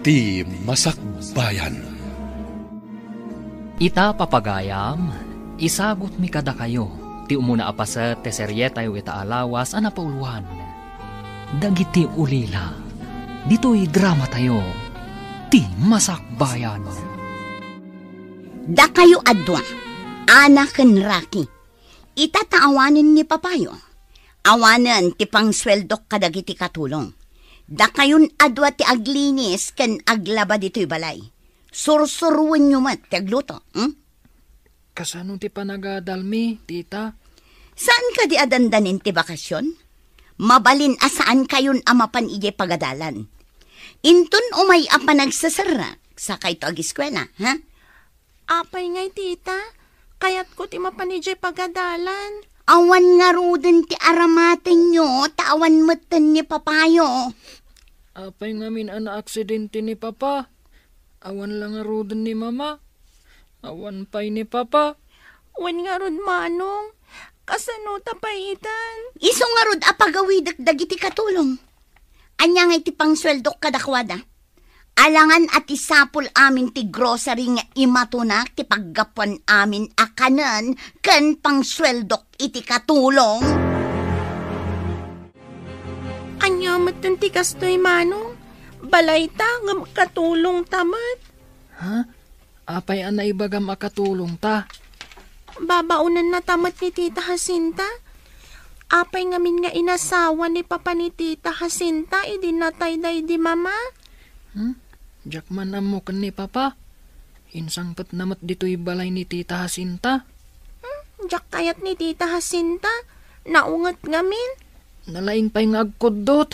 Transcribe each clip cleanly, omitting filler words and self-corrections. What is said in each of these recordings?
ti Masakbayan. Ita papagayam, isagot mi kada kayo, ti umuna apaset te serye tayo ita alawas ana pauluan. Dagiti ulila, dito'y drama tayo, ti Masakbayan. Da kayo adwa, anak ken Raki, itataawanin ni Papayo. Awanan ti pangsweldok kadagiti katulong. Da kayon adwa ti aglinis ken aglaba dito'y balay. Sursuruan nyo mat ti agluto. Kasano ti panagadalmi, tita? Saan ka di adandanin ti bakasyon? Mabalin asaan kayon amapan ije pagadalan. Intun umay apa nagsasara sa kay to agiskwela, ha? Apay ngay, tita. Kayat ko ti mapanijay pagadalan. Awan nga ruden ti aramaten nyo, tawan matan ni Papayo. Apay ngamin ana aksidente ni Papa. Awan lang nga roden ni Mama. Awan pay ni Papa. Wan nga rod manong. Kasano tapaitan? Iso nga rod apagawidak dagiti katulong. Anya nga iti pangsweldok kadakwada. Alangan at isapol amin ti grocery nga imatunak ti paggapuan amin akanan ken pangsweldok iti katulong. Anya matun ti kastoy manong. Balay ta ngam katulong tamat. Ha? Apay anay bagam akatulong ta? Babaunan na tamat ni Tita Jacinta. Apay ngamin nga inasawa ni Papa ni Tita Jacinta, idinatay day di Mama. Diyak man amo ken ni Papa. Insangpet namat dito'y balay ni Tita Jacinta. Diyak kayat ni Tita Jacinta, naungat ngamin. Nalaing pa'y nga agkudot.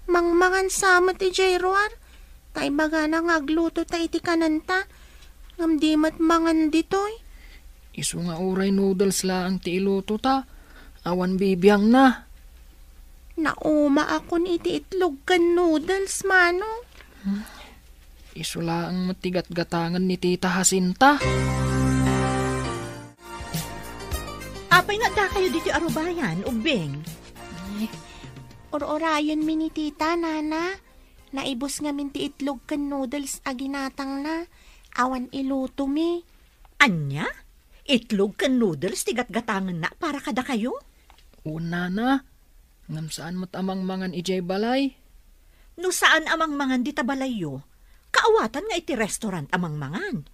Mangmangan sama ti Jairoar, tay baga na ngagluto ta iti kananta, ngamdimat mangan ditoy. Isu nga uray noodles laang ti iluto ta, awan bibiyang na. Nauma akon iti itlog kan noodles, manong. Isu laang matigat-gatangan ni Tita Jacinta. Apay nga da kayo dito arubayan, ubing. Or-orayon mi ni Tita, Nana. Naibos nga min ti itlog kan noodles aginatang na. Awan iluto mi. Anya? Itlog kan noodles tigat-gatangan na para kada kayo? Una na. Ngam saan mo't amang mangan ijay balay? No saan amang mangan di tabalayo? Kaawatan nga iti restaurant amang mangan.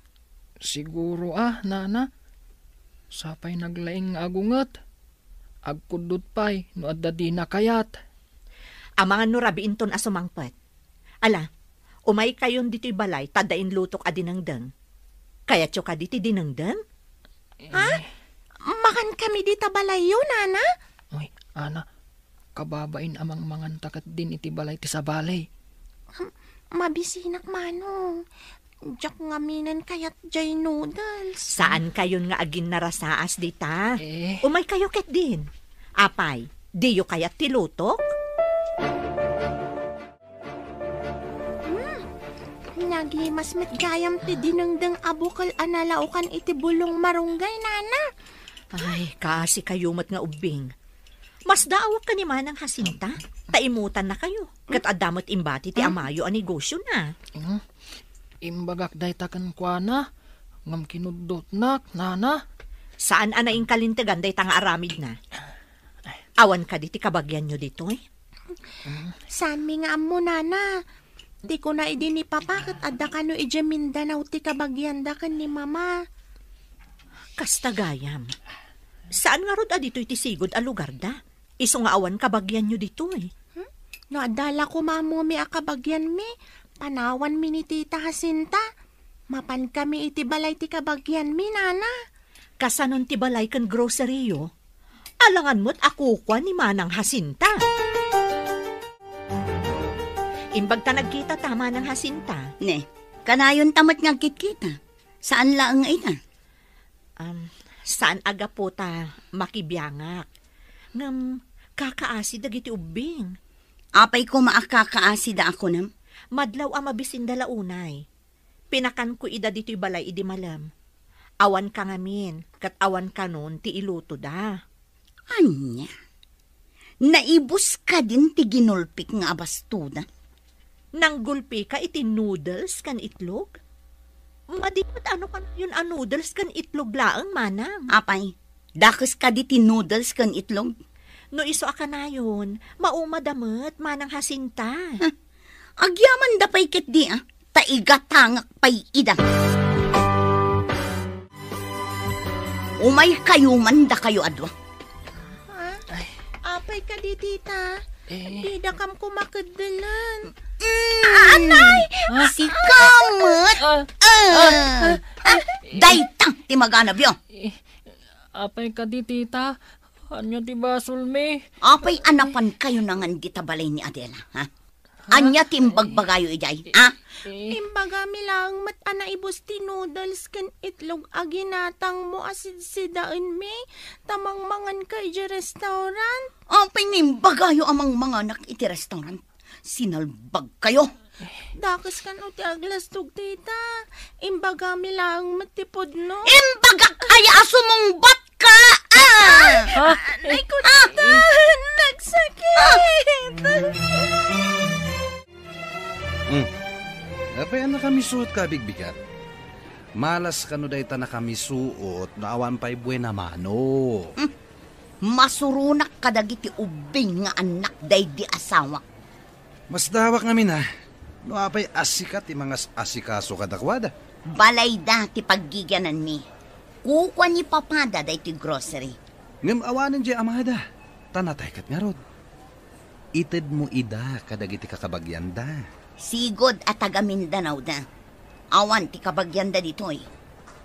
Siguro Nana. Sapay naglaing agungat. Agkudot pay no adda di na kayat. Amangan no rabiinton asumangpet. Ala, umay kayon dito'y balay, tadain lutok a dinangdang. Kaya tyo ka diti dinangdang? Ha? Makan kami di tabalayo, Nana? Uy, Ana, kababain amang mangan takat din iti balay ti sa balay. Mabisinak, manong. Diyak ngaminan kayat jay noodles. Saan kayon nga agin narasaas dita? Eh. Umay kayo ket din. Apay, diyo kayat ti lutok? Nagimas met gayam ti dinengdeng abukal analaukan iti bulong marunggay, Nana. Ay, kasi kayo mat nga ubing. Mas daawak ka ni Manang Jacinta. Taimutan na kayo. Kat adamot imbati ti amayo a negosyo na. Imbagak day takan kwa na. Ngam kinudot nak, Nana. Saan anaing kalintagan day tanga aramid na? Awan ka diti kabagyan nyo dito eh. Saan mi nga amo, Nana? Di ko na idi ni Papa kat adda kano ije Mindanao ti kabagyan da kan ni Mama. Kastagayam. Saan nga rod dito iti sigod a lugar da? Iso nga awan kabagyan nyo dito eh. No, adala ko mamo mi akabagyan mi. Panawan mi ni Tita Jacinta. Mapan kami iti balay ti kabagyan mi, Nana. Kasanon ti balay kan groceryo? Alangan mo't ako kwa ni Manang Jacinta. Imbag ta nagkita tama ng Jacinta. Ne, kanayon tamat nga kitkita. Saan laang ita? Saan aga po ta makibiyangak? Ngam, kakaasi dagiti ubing. Apay ko maakakaasi da ako nam. Madlaw ang mabisin dala unay. Pinakan ko ida dito'y balay idi malam. Awan ka ngamin, kat awan ka nun ti iluto da. Anya? Naibus ka din ti ginulpik nga abastuda? Nang gulpi ka iti noodles kan itlog? Madimot ano kan yun noodles kan itlog laang manang. Apay, dakes ka di ti noodles kan itlog. No iso aka na yun, maumadamot manang Jacinta. Agyaman da pay ket di taigatangak pay ida. Umay kayo man da kayo adwa. Apay ka di, tita. Di da kam kumakadalan. Anay! Si Kamot! Daytang ti maganab yun. Apay ka di, tita. Anya ti basol me. Apay anapan kayo nangan di tabalay ni Adela, ha? Anya timbagbagayo ijay, ha? Imbaga mi lang mat ana ibus ti noodles kan itlog aginatang mo asid sidaan mi. Tamang mangan ka iti restaurant. Apay nimbagayo amang mga anak iti restaurant. Sinalbag kayo. Dakas kan o ti aglastog, tita. Imbaga mi lang matipod no. Imbaga kaya sumungbat ka! Ay ko, tita! Nagsakit! Apay na kami suot ka, bigbigat. Malas ka no day ta na kami suot, naawan pa'y buena mano. Masurunak kadagiti ubing nga anak day di asawa. Mas dawak namin ha. No apay asikat ti mga asikaso kadakwada. Balay da ti paggigyanan mi. Kukwa ni papada day ti grocery. Ngam awanan di amada. Tanatay kat nga rod. Ited mo ida kadagiti kakabagyan da. Sigod at taga Mindanao da. Awan ti kabagyan da ditoy.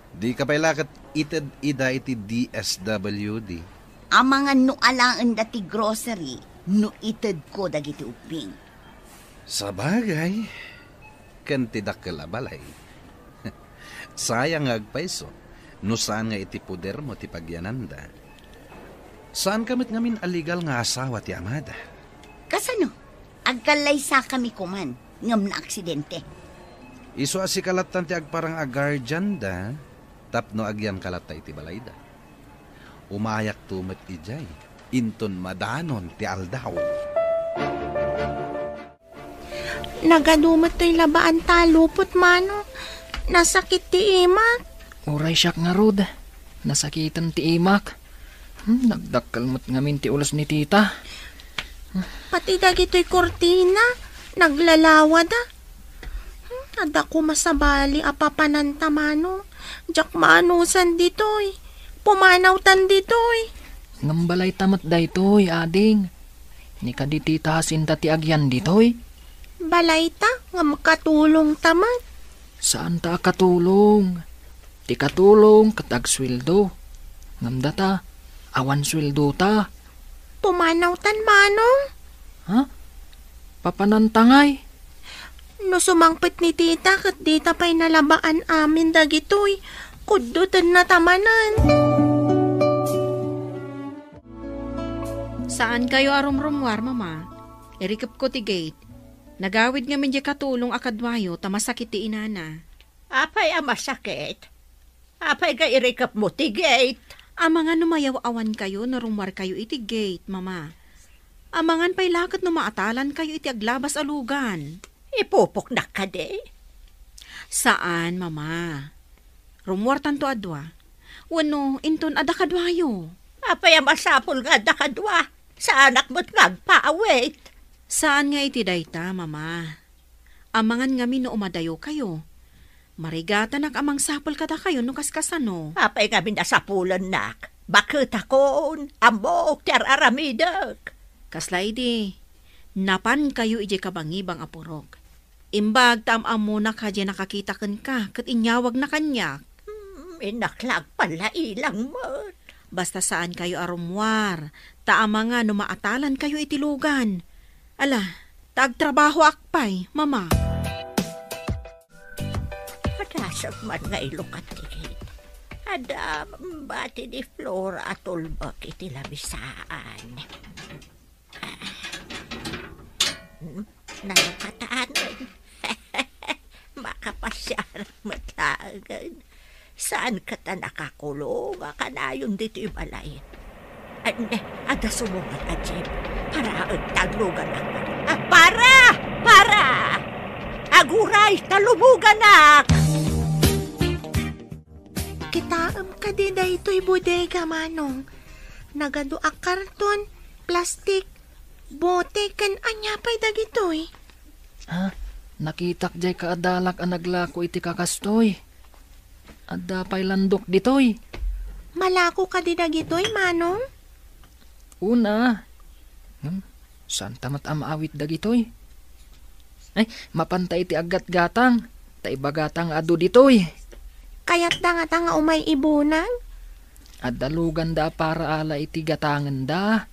Di ka pa'y lakat ited ida iti DSWD. Ang mga nualaan da ti grocery, no ited ko dagiti uping. Sa bagay, kantidak kalabalay. Sayang agpaiso, no saan nga iti puder mo ti pagyananda. Saan kamit ngamin aligal nga asawa ti amada? Kasano? Agkalay sa kami kuman, ngam na aksidente. Iso asikalatan ti agparang agarjan da, tapno agyan kalata iti balayda. Umayak tumet ijay, inton madanon ti aldaw. Nagadumat to'y labaan talupot, mano. Nasakit ti imak. Uray siyak nga rod. Nasakitan ti imak. Nagdakkalmat ngamin ti ulos ni tita. Pati dagito'y kortina. Naglalawa da. Ada ko masabali apapananta, mano. Jak maanusan dito'y. Pumanawtan dito'y. Ngambalay tamat daytoy, ading. Ni ka di tita Jacinta ti agyan ditoy. Balay ta, nga makatulong taman. Saan ta katulong? Ti katulong katag sweldo. Ngamda ta, awan sweldo ta. Pumanawtan, manong. Ha? Papanantangay. No sumangpit ni tita, kat dita pa'y nalabaan amin dagitoy. Kudutan na tamanan. Saan kayo arumrumwar, mama? Irikap ko ti gate. Nagawid nga min di katulong akadwayo, tamasakit ti inana. Apay masakit. Apay ka irikap mo ti gate. Amangan numayaw awan kayo, narumwar kayo iti gate, mama. Amangan pa'y lakat numaatalan kayo iti aglabas alugan. Ipupok na ka de. Saan, mama? Rumwar tanto adwa. Wano, inton ada kadwayo. Apay masapol nga da kadwa. Sa anak mo't nagpaawit. Saan nga iti dayta, mama? Amangan nga no umadayo kayo. Marigatan ak amang sapol kada kayo no kaskasano. Apay nga minasapulan nak. Bakit akon, ambok ti aramidak. Kaslay di, napan kayo ije kabangibang apurok. Imbag tamam mo na ka dyan nakakita kan ka, kat inyawag na kanyak. Inaklag pala ilang mo. Basta saan kayo arumwar, taama nga numaatalan kayo itilugan. Ala, tagtrabaho akpay, mama. Padasag man nga ilukat tikit. Ada bati di Flora at ulbak iti labisaan. Nalukataan. Makapasyarang matlagan. Saan ka ta nakakulong? Kanayon dito ibalay. Ada sumungat a jeep. Para ang taglugan ako. Para! Ay, talumugan na! Kitaam ka di daytoy bodega, Manong. Nagado a karton, plastik, bote, kan anya pa'y dagitoy. Ha? Nakitak jay kaadalak ang naglako iti kakastoy. Adda pa'y landok ditoy. Malako ka di dagitoy, Manong? Una. Saan tamat amaawit dagitoy? Ay, mapantay ti agat-gatang. Taibagatang adu ditoy. Kaya't nga umay ibunan? At dalugan da para ala iti gatangan da.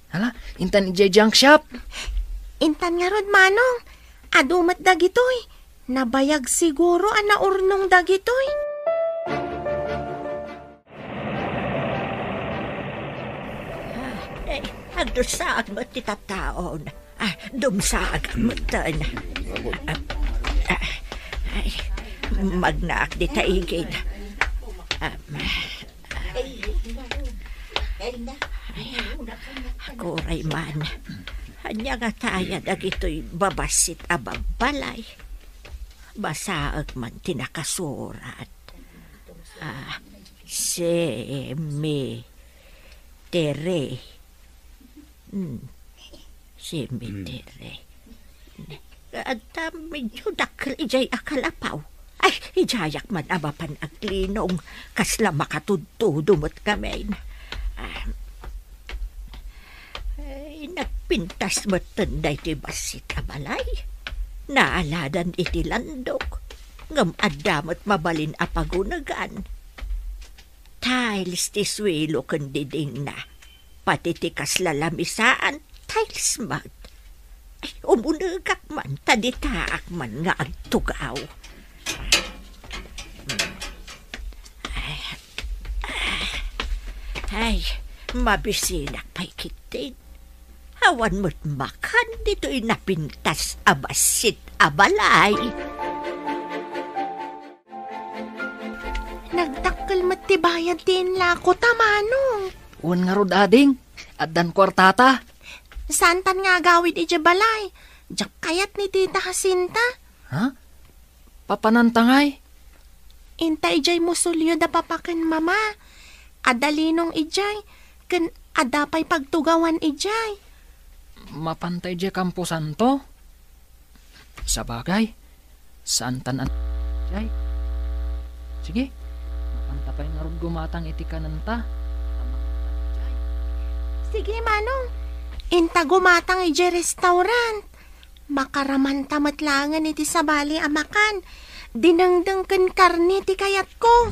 Hala, intan iti junk shop. Intan nga rod, Manong. Adumat dagitoy. Nabayag siguro ang naurnong dagitoy. Agdusaag mo ti taon. Dumsaag mo tan. Magnaak di taigid. Kuray man. Hanya nga taya dagito'y babasit abang balay. Basaag man tinakasurat. Cemetery. Cemetery. At medyo dakal ijay akalapaw. Ay, ijayak man abapan aglinong. Kasla makatudtudumot kami. Nagpintas mo tunday ti basit abalay. Naaladan iti landok. Ngam adamot mabalin apagunagan. Tiles ti swelo kan diding na. Pati ti kaslalamisaan, tiles mat. Ay, umunagak man, taditaak man nga agtugaw. Ay, mabisinak pa'y kitin. Hawan mo't makan dito'y napintas abasit abalay. Nagdakkel mo't tibayad din lako, Manong. Uwan nga rod ading. Addan kwartata. Saan tan nga gawid iti balay? Diyak kayat ni Tita Jacinta. Ha? Papanantangay? Inta ijay musulyo da papaken mama. Adalinong ijay. Ken adapay pagtugawan ijay. Mapantay di Campo Santo? Sa bagay, saan tanan jay? Sige, mapantapay nga ron gumatang iti kananta. Sige, Manong. Inta gumatang iti restaurant. Makaraman tamat langan iti sabali amakan. Dinangdang ken karne ti kayat ko.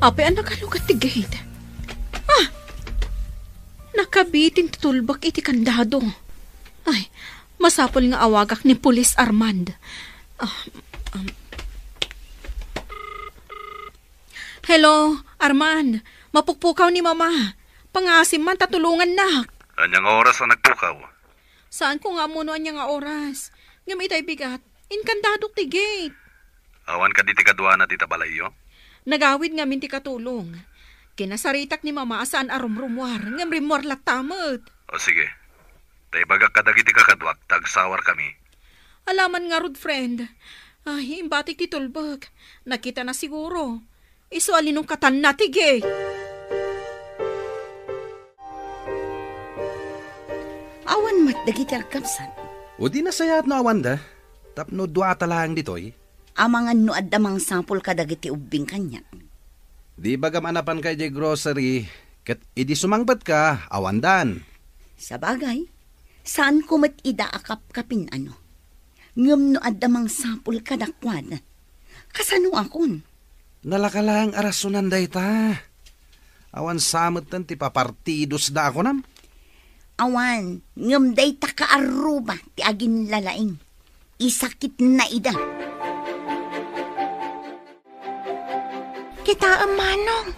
Ape, anak kalugat ti gate. Nakabitin tutulbak iti kandado. Ay, masapol nga awagak ni Pulis Armand. Hello, Armand. Mapukpukaw ni Mama. Pangasim man, tatulungan na. Anyang oras ang nagpukaw? Saan ko nga muno anya nga oras? Ngam itay bigat, inkandadok ti gate. Awan ka di ti kadwa na ti tabalayo? Nagawid nga min ti katulong. Kinasaritak ni Mama asaan arumrumwar, ngam rimwar latamot. O sige, tay bagak kadagiti kakadwak, tagsawar kami. Alaman nga rod, friend. Ay, imbatik ti tulbag. Nakita na siguro. Iso alinong katan na ti gate. Awan mat dagiti agkapsan. O di nasayat no awan da. Tapno dua talang ditoy. Amangan no addamang sampol ka dagiti ubing kanya. Di bagam anapan kay di grocery. Kat idi sumangbat ka, awandan. Sa bagay, saan ko mat ida akap-kapin ano? Ngam no addamang sampol ka dakwan. Kasano akon? Nalakalang arasunan day ta. Awan samot tan ti papartidos da ako nam. Awan, ngam day ta kaaruba ti agin lalaing. Isakit na ida. Kita Manong.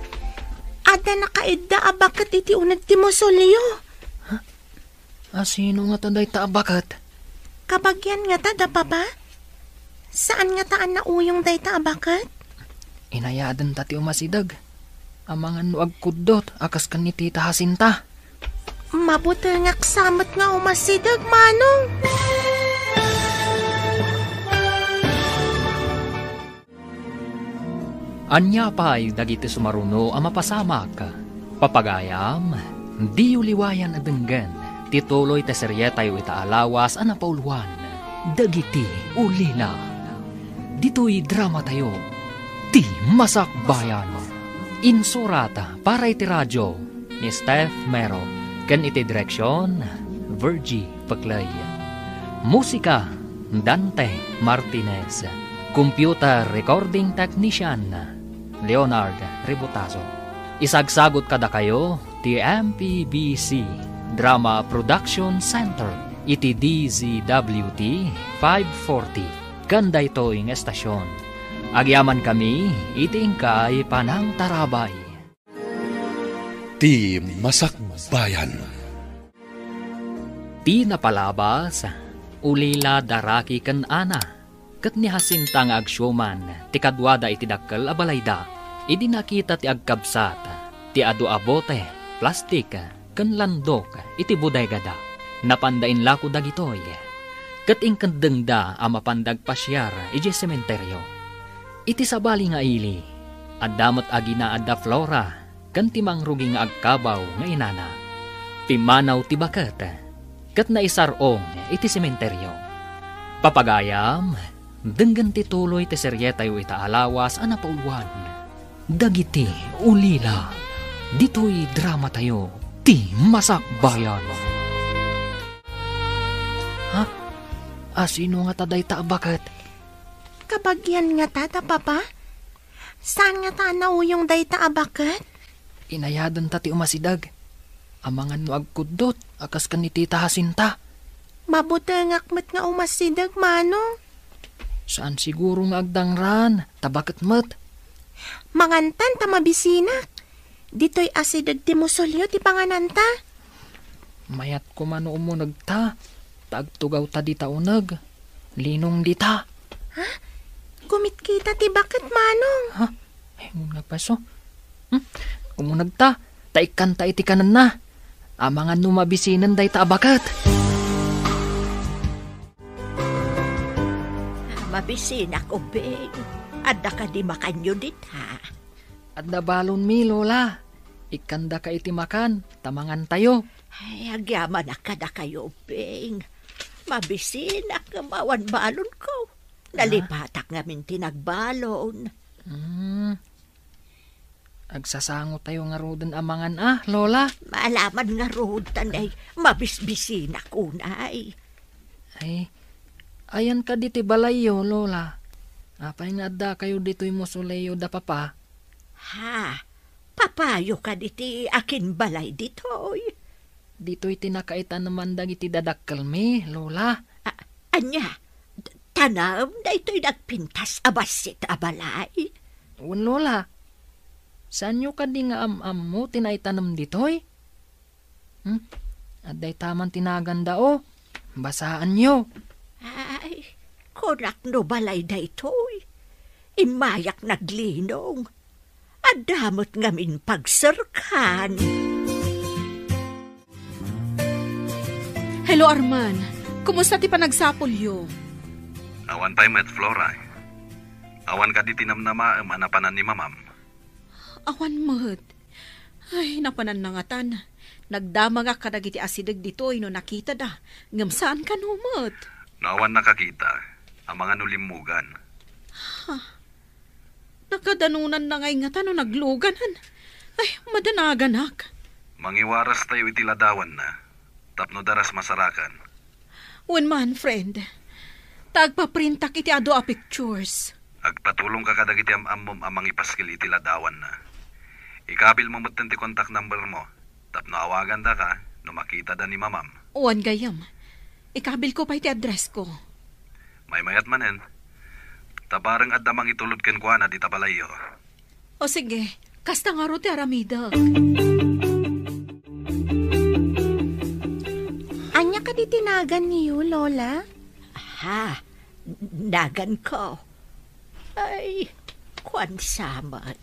Ada nakaidda abakat iti unad ti musulyo. Sino nga tanday taabakat? Kabagyan nga ta da papa? Saan nga taan na uyong day ta abakat? Inayadan tati umasidag. Amangan no agkudot, akas kan ni Tita Jacinta. Mabuti nga kasamot nga umasidag, manong. Anya pa'y dagiti sumaruno ang mapasamak. Papagayam, di uliwayan at denggan. Tituloy ta seryetayo itaalawas ang napauluan. Dagiti ulila. Dito'y drama tayo. Ti Masakbayan. Insurata para iti radyo ni Steph Mero. Kan iti direksyon, Virgie Paclay. Musika, Dante Martinez. Computer recording technician, Leonard Ributazo. Isagsagot kada kayo, ti MPBC Drama Production Center, iti DZWT 540. Ganda ito ing estasyon. Agyaman kami, iti ingkay panang tarabay. Ti Masakbayan. Ti napalabas, ulila daraki kan ana. Kat ni Jacinta nga agsyuman, ti kadwada iti dakkel abalayda, idi nakita ti agkabsat, ti adu abote, plastik, ken landok, iti budaygada. Napandain lako dagitoy. Kat ingkandengda ang mapandag pasyar, iti sementeryo. Iti sabali nga ili, adamot agina adda flora, ken ti mangrugi nga agkabaw nga inana. Pimanaw ti baket, kat naisarong iti sementeryo. Papagayam, denggan ti tuloy ti seryetayo itaalawas ang napauluan. Dagiti ulila. Dito'y drama tayo. Ti Masakbayan. Ha? Asino nga taday taabakat? Kapag yan nga tata, papa? Saan nga ta nauyong day taabakat? Inayadan ta ti umasidag. Amangan no agkudot, akas kan ni Tita Jacinta. Mabuti ngakmet nga umasidag, manong. Saan siguro nga agdangran, tabakat mat. Mangantan ta mabisinak. Dito'y asidag ti musulyo ti pangananta. Mayat ko mano umunag ta. Tagtugaw ta di taunag. Linong di ta. Ha? Kumit kita ti bakit, manong? Ha? Ay, munag paso. Umunag ta. Taikan ta iti kanan na. Amangan no mabisinan day ta abakat. Mabisina ko, Beng. Adda ka di makanyo dit, ha? Adda balon mi, Lola. Ikanda ka iti makan. Tamangan tayo. Ay, agyaman na kada kayo, Beng. Mabisina ka mawan balon ko. Nalipatak ngamin tinagbalon. Agsasango tayo nga rodan amangan Lola. Maalaman nga rodan ay mabisbisina kunay. Ay, ayan ka diti balayo, Lola. Apay nga da kayo dito'y musuleyo da papa. Ha? Papayo ka diti akin balay dito'y. Dito'y tinakaitan naman dagiti dadakkel mi, Lola. Anya? Tanam na ito'y nagpintas abasit abalay. Lola, saan nyo ka di nga am mo tinaitanam dito'y? Aday taman tinaganda basaan nyo. Ay, konak no balay da ito'y. Imayak naglinong. Adamot ngamin pagserkan. Hello, Arman. Kumusta ti panagsapulyo? Awan pa'y met Flora. Awan ka di tinamnama anapanan ni mamam. Awan mat. Ay, napanan na nga tan. Nagdama nga kadagiti asidag dito'y no nakita da. Ngam saan ka no, mat? Nawan nakakita, ang mga nulimugan. Nakadanunan na ngay nga tan no nagluganan. Ay, madanaganak. Mangiwaras tayo itiladawan na. Tapno daras masarakan. Wen man, friend. Tagpaprintak iti ado a pictures. Agpatulong ka kadagiti amom amang ipaskil itiladawan na. Ikabil mo mutin ti contact number mo. Tapno awagan da ka, no makita da ni mamam. Uwan gayam. Ikabil ko pa iti address ko. May mayat manen. Tabarang addamang itulod ken kuana di tabalayo. O sige, kasta nga ro ti aramida. Anya ka di tinagan niyo, Lola? Ha? Nagan ko. Ay, kwan saman.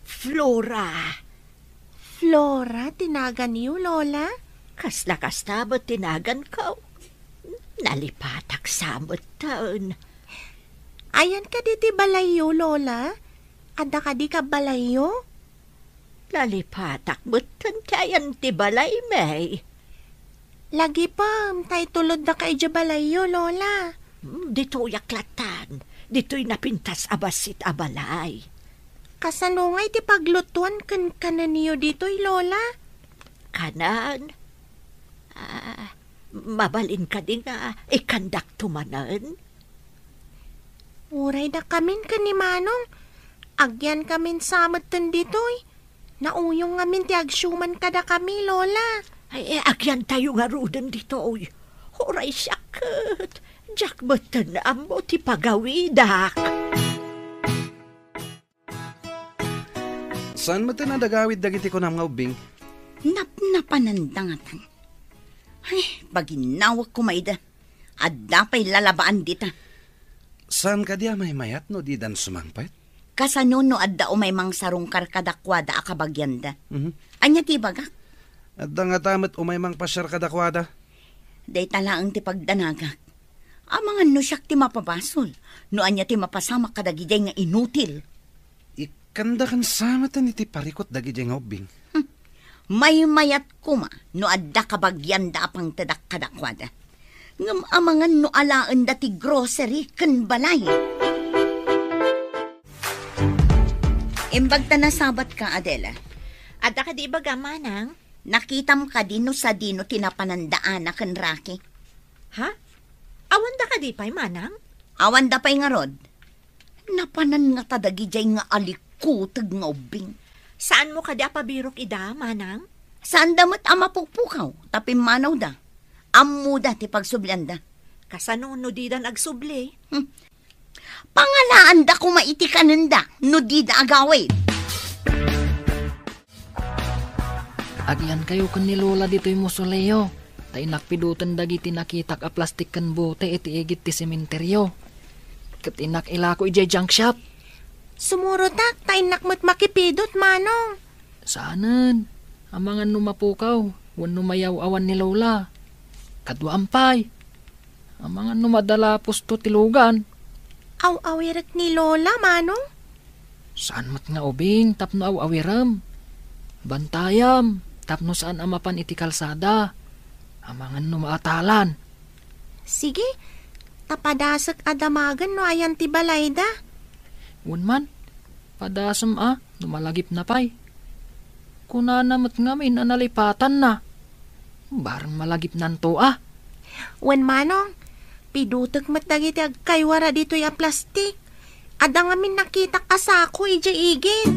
Flora. Flora, tinagan niyo, Lola? Kasla-kasla mo tinagan ko. Nalipatak samot taon. Ayan ka di balayo, Lola? Ada ka di ka balayo? Nalipatak mo tantayan ti balay, may. Lagi pa, tay tulod na ka ija balayo, Lola. Dito yaklatan. Dito'y napintas abasit abalay. Kasanungay ti paglutuan kan kanan niyo dito'y, Lola? Kanan? Mabalin ka din nga ikandak tumanan. Uray na kamin ka ni Manong. Agyan kamin samot tan dito'y. Nauyong ngamin ti agsyuman kada kami, Lola. Ay, agyan tayo nga ruden dito'y. Huray sakit. Jack batan mo ti pagawidak. Saan mo tinadagawid dagiti ko ng ubing? Napanandangatan. Ay, baginawag ko maida. At dapay lalabaan dita. Saan ka diya may mayat no di dan sumangpet? Kasano no adda o may mang sarong karkadakwada akabagyanda. Anya ti bagak? At nga tamat umay mang pasyar kadakwada. Day talaang ti pagdanagak. Amangan no siyak ti mapabasol. No anya ti mapasama kadagiday nga inutil. Ikanda kan samatan iti parikot dagiday nga ubing. May mayat kuma no adda kabagyanda apang tadak kadakwada. Ngam amangan no alaan dati grocery kan balay. Imbag ta na sabat ka, Adela. Ada ka di ba gamanang? Nakitam ka din no sa dino tinapanandaan na kan Rocky. Ha? Awan da ka di pa'y manang? Awan da pa'y nga rod. Napanan nga tadagijay nga alikutag nga ubing. Saan mo ka di apabirok ida, manang? Saan damat ama pukpukaw, tapim manaw da. Ammo da ti pagsublanda. Kasano no di dan agsubli? Pangalaan da kumaitikanan da, no di da agawid. Agyan kayo kan ni Lola dito'y musoleo. Ta inakpidutan dagiti nakitak a plastik kan bote iti igit ti sementeryo. Kat inak ilako ijay junk shop. Sumuro tak, ta inakmat makipidot, Manong. Saanan? Amangan numapukaw, wan numayaw awan ni Lola. Kadwa ampay. Amangan numadala pusto tilugan. Aw-awirat ni Lola, Manong? Saan mat nga ubing, tapno aw-awiram. Bantayam, tapno saan amapan iti kalsada. Amangan numaatalan. Sige, tapadasak adamagan no ayan ti balayda. Wan man, padasam numalagip na pay. Kunanamat ngamin analipatan na. Barang malagip nanto Wan Manong, pidutak mat dagiti agkaywara dito ya plastik. Ada ngamin nakita kasako ija igit.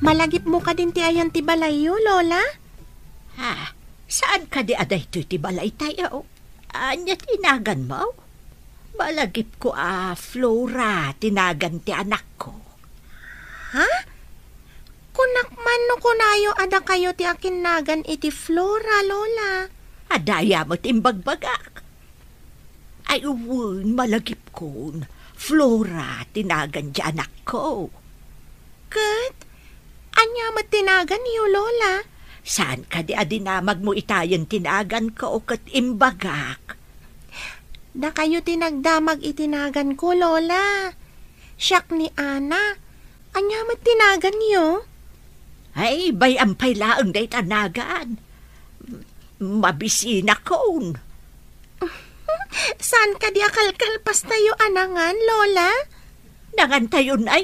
Malagip mo ka din ti ayan ti balayo, Lola? Ha? Saan ka di aday ti balay tayo? Anya tinagan mo? Malagip ko Flora, tinagan ti anak ko. Ha? Kunak man no kunayo ada kayo ti akin nagan iti Flora, Lola. Adaya mo timbagbagak. Ay uwun, malagip ko. Flora, tinagan ti anak ko. Kat? Anya mo tinagan niyo, Lola? Saan ka di adinamag mo itayan tinagan ko o kat imbagak? Da kayo tinagdamag itinagan ko, Lola. Siyak ni Ana. Anya mo tinagan niyo? Ay, bayampay laang day tanagan. Mabisina ko. Saan ka di akalkalpas tayo anangan, Lola? Nangan tayo na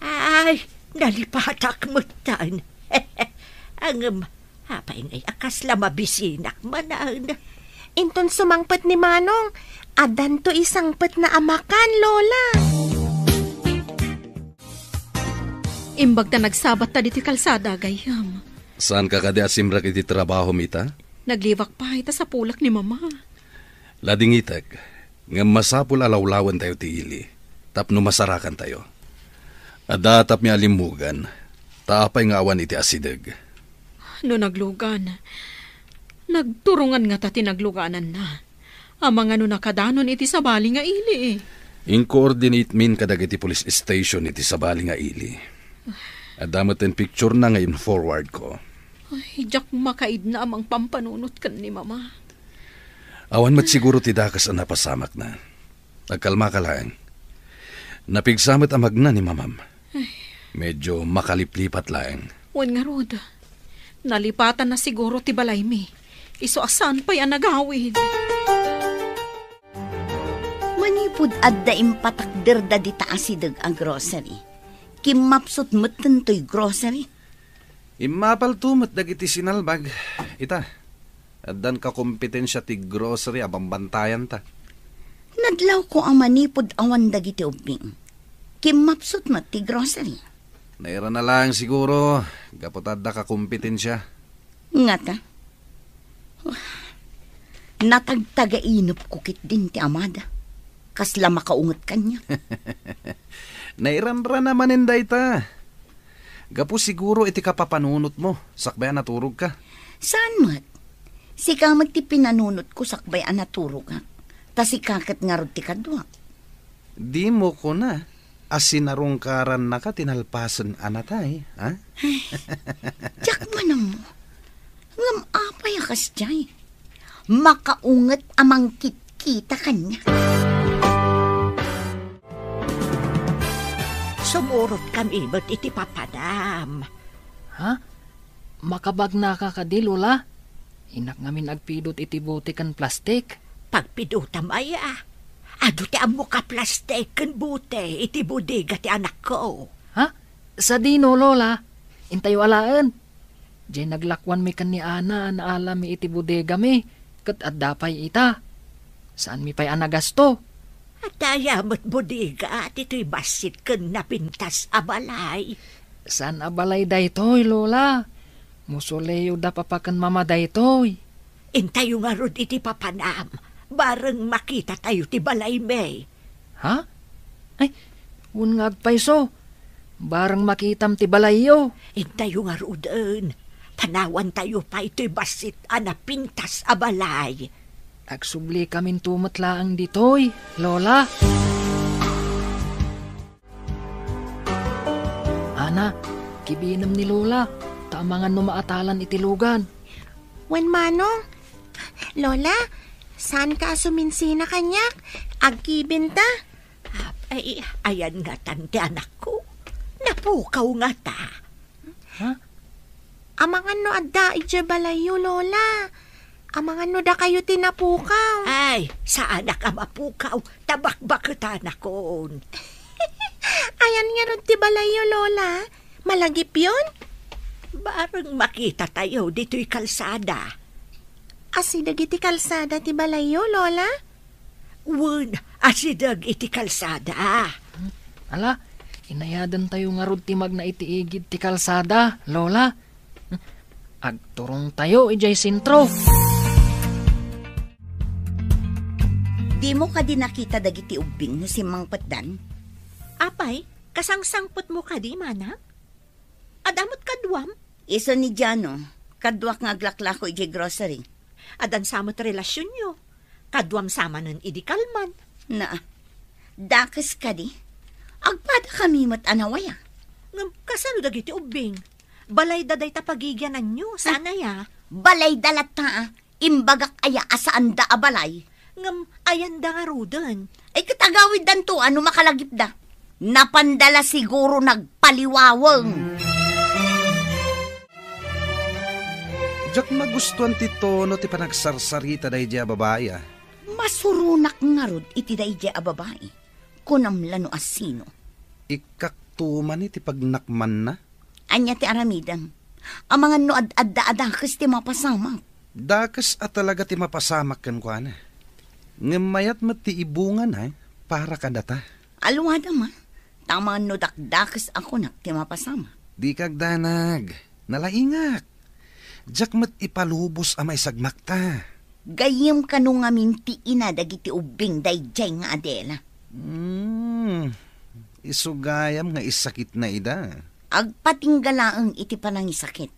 Ay, nalipatak mo tan. Ang hapay ngay akas la mabisinak manan. Inton sumangpet ni Manong, adan to isangpet na amakan, Lola. Imbag na nagsabat ta diti kalsada, gayam. Saan ka kadi asimrak iti trabaho mita? Nagliwak pa ita sa pulak ni Mama. Lading itag, nga masapul alawlawan tayo ti ili, tapno masarakan tayo. Adatap mi alimugan, taapay nga awan iti asideg. No naglugan, nagturungan nga ta tinagluganan na. Amang ano nakadanon iti sabali nga ili. In-coordinate min kadag iti police station iti sabali nga ili. Adamat ang picture na ngayon forward ko. Ay, jak makaid na amang pampanunot kan ni mama. Awan mat siguro ti dakas ang napasamak na. Nagkalma ka lang. Napigsamot ang magna ni mamam. Medyo makaliplipat lang. Wan nga rod. Nalipatan na siguro ti balay mi. Iso asan pa yan nagawid. Manipud adda impatakder da di taasidag ang grocery. Kimapsot matan to'y grocery. Imapal tumat dagiti sinalbag. Ita, addan ka kompetensya ti grocery abang bantayan ta. Nadlaw ko ang manipud awan dagiti ubing. Kimapsot mat ti grocery. Naira na lang siguro. Gapot adda ka kompetensya. Nga ta. Natagtaga-inop kukit din ti amada. Kasla makaungot kanya. Nairanra naman inday ta. Gapo siguro iti kapapanunot mo. Sakbayan naturog ka. Saan mat? Sika ti pinanunot ko sakbayan naturog ka. Tas ikakat nga rod ti kadwa. Di mo ko na. Asinarungkaran na ka tinalpasan anatay. Ha? Diyak man mo. Ngam apay akas jay. Makaungot amang kita kanya. Sumurot kami ba't iti papadam. Ha? Makabag na ka di, Lola? Inak ngamin agpidot iti bote kan plastik. Pagpidutam aya. Ado ti amo ka plastik kan bute iti bodega ti anak ko. Ha? Sa dino, Lola? Intayo alaan. Diyan naglakwan mi kan ni Ana na alam mi iti bodega mi. Kat addapay ita. Saan mi pa'y anagasto? At ayamot bodega at ito'y basit kan napintas abalay. Saan abalay daytoy, Lola? Musuleyo da papakan mama daytoy. Intayo nga rod iti papanam. Bareng makita tayo ti balay may. Ha? Ay, un nga agpayso. Bareng makitam ti balayo. Intayo nga rodon. Tanawan tayo pa ito'y basit anapintas abalay. Agsubli kamin tumatlaang ditoy, Lola. Ana, kibinam ni Lola. Tamangan no maatalan itilugan. Wen manong, Lola, saan ka suminsina kanyak? Agkibinta? Ay, ayan nga tante anak ko. Napukaw nga ta. Ha? Amangan no adda ije balayo, Lola. Amangan no da kayo tinapukaw. Ay, sa anak ang mapukaw, tabakbak ka anak ko. Ayan nga ron ti balayo, Lola. Malagip yun? Barang makita tayo dito'y kalsada. Asidag iti kalsada ti balayo, Lola? Wun, asidag iti kalsada. Ala, inayadan tayo nga rod timag na itiigid ti kalsada, Lola. Agturong tayo ijay sintro. Di mo ka din nakita dagiti ubing no si Mang Patdan? Apay, kasangsangpot mo ka di, manak? Adamot kadwam? Iso ni Jano, kadwak nga aglaklako iti grocery. Adan samot relasyon nyo. Kadwam sama nun idikalman. Na, dakas ka di. Agpada kami mat anawaya. Ngam, kasano dagiti ubing? Balay daday tapagigyanan nyo, sana ya. Balay dalata, imbagak aya asaan da abalay. Ngam, ayan da nga rudan. Ay katagawid dan to, ano makalagip da? Napandala siguro nagpaliwawang. Diyak magustuhan ti tono ti panagsarsarita dahi diya babae. Masurunak nga rod iti dahi diya a babae. Kunamlano asino. Ikaktuman iti pagnakman na. Anya ti aramidam. Ang mga no ad-adda-adakas ti mapasamak. Dakas at talaga ti mapasamak kan kwa na. Ngamayat mat ti ibungan ha, para kadata. Alwada ma, tama no dakdakas ako nak ti mapasama. Di kagdanag, nalaingak. Diyak mat ipalubos amay sagmakta. Gayem ka nung amin ti ina dagiti ubing dayjay nga Adela. Isugayam nga isakit na ida. Agpatinggalaang iti panangisakit.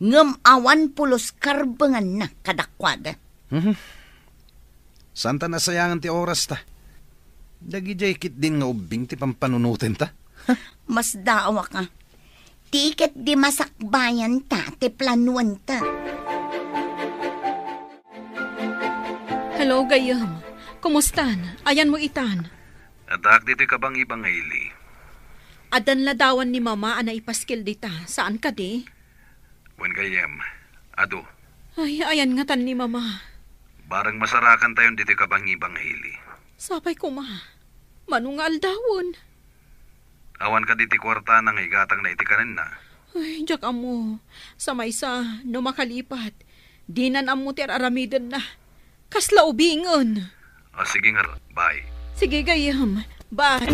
Ngam awan pulos karbangan na kadakwada. Santa nasayangan ti oras ta. Dagi jay kit din nga ubing ti pampanunutin ta. Mas daawa ka. Tiket di masakbayan ta, ti planuan ta. Hello, gayam. Kumustan? Ayan mo itan. Adak dito ka bang ibang hili? Adan ladawan ni mama ana ipaskil dita. Saan ka di? Wen gayem, ado. Ay, ayan nga tan ni mama. Barang masarakan tayo dito ka bang ibang hili. Sapay ko ma. Manungal dawon. Awan ka diti kwarta nang igatang na iti kanin na. Ay, jak amo. Sa maysa, no makalipat. Dinan amo ti aramidan na. Kasla ubingon. O sige nga, bye. Sige gayam. Bye.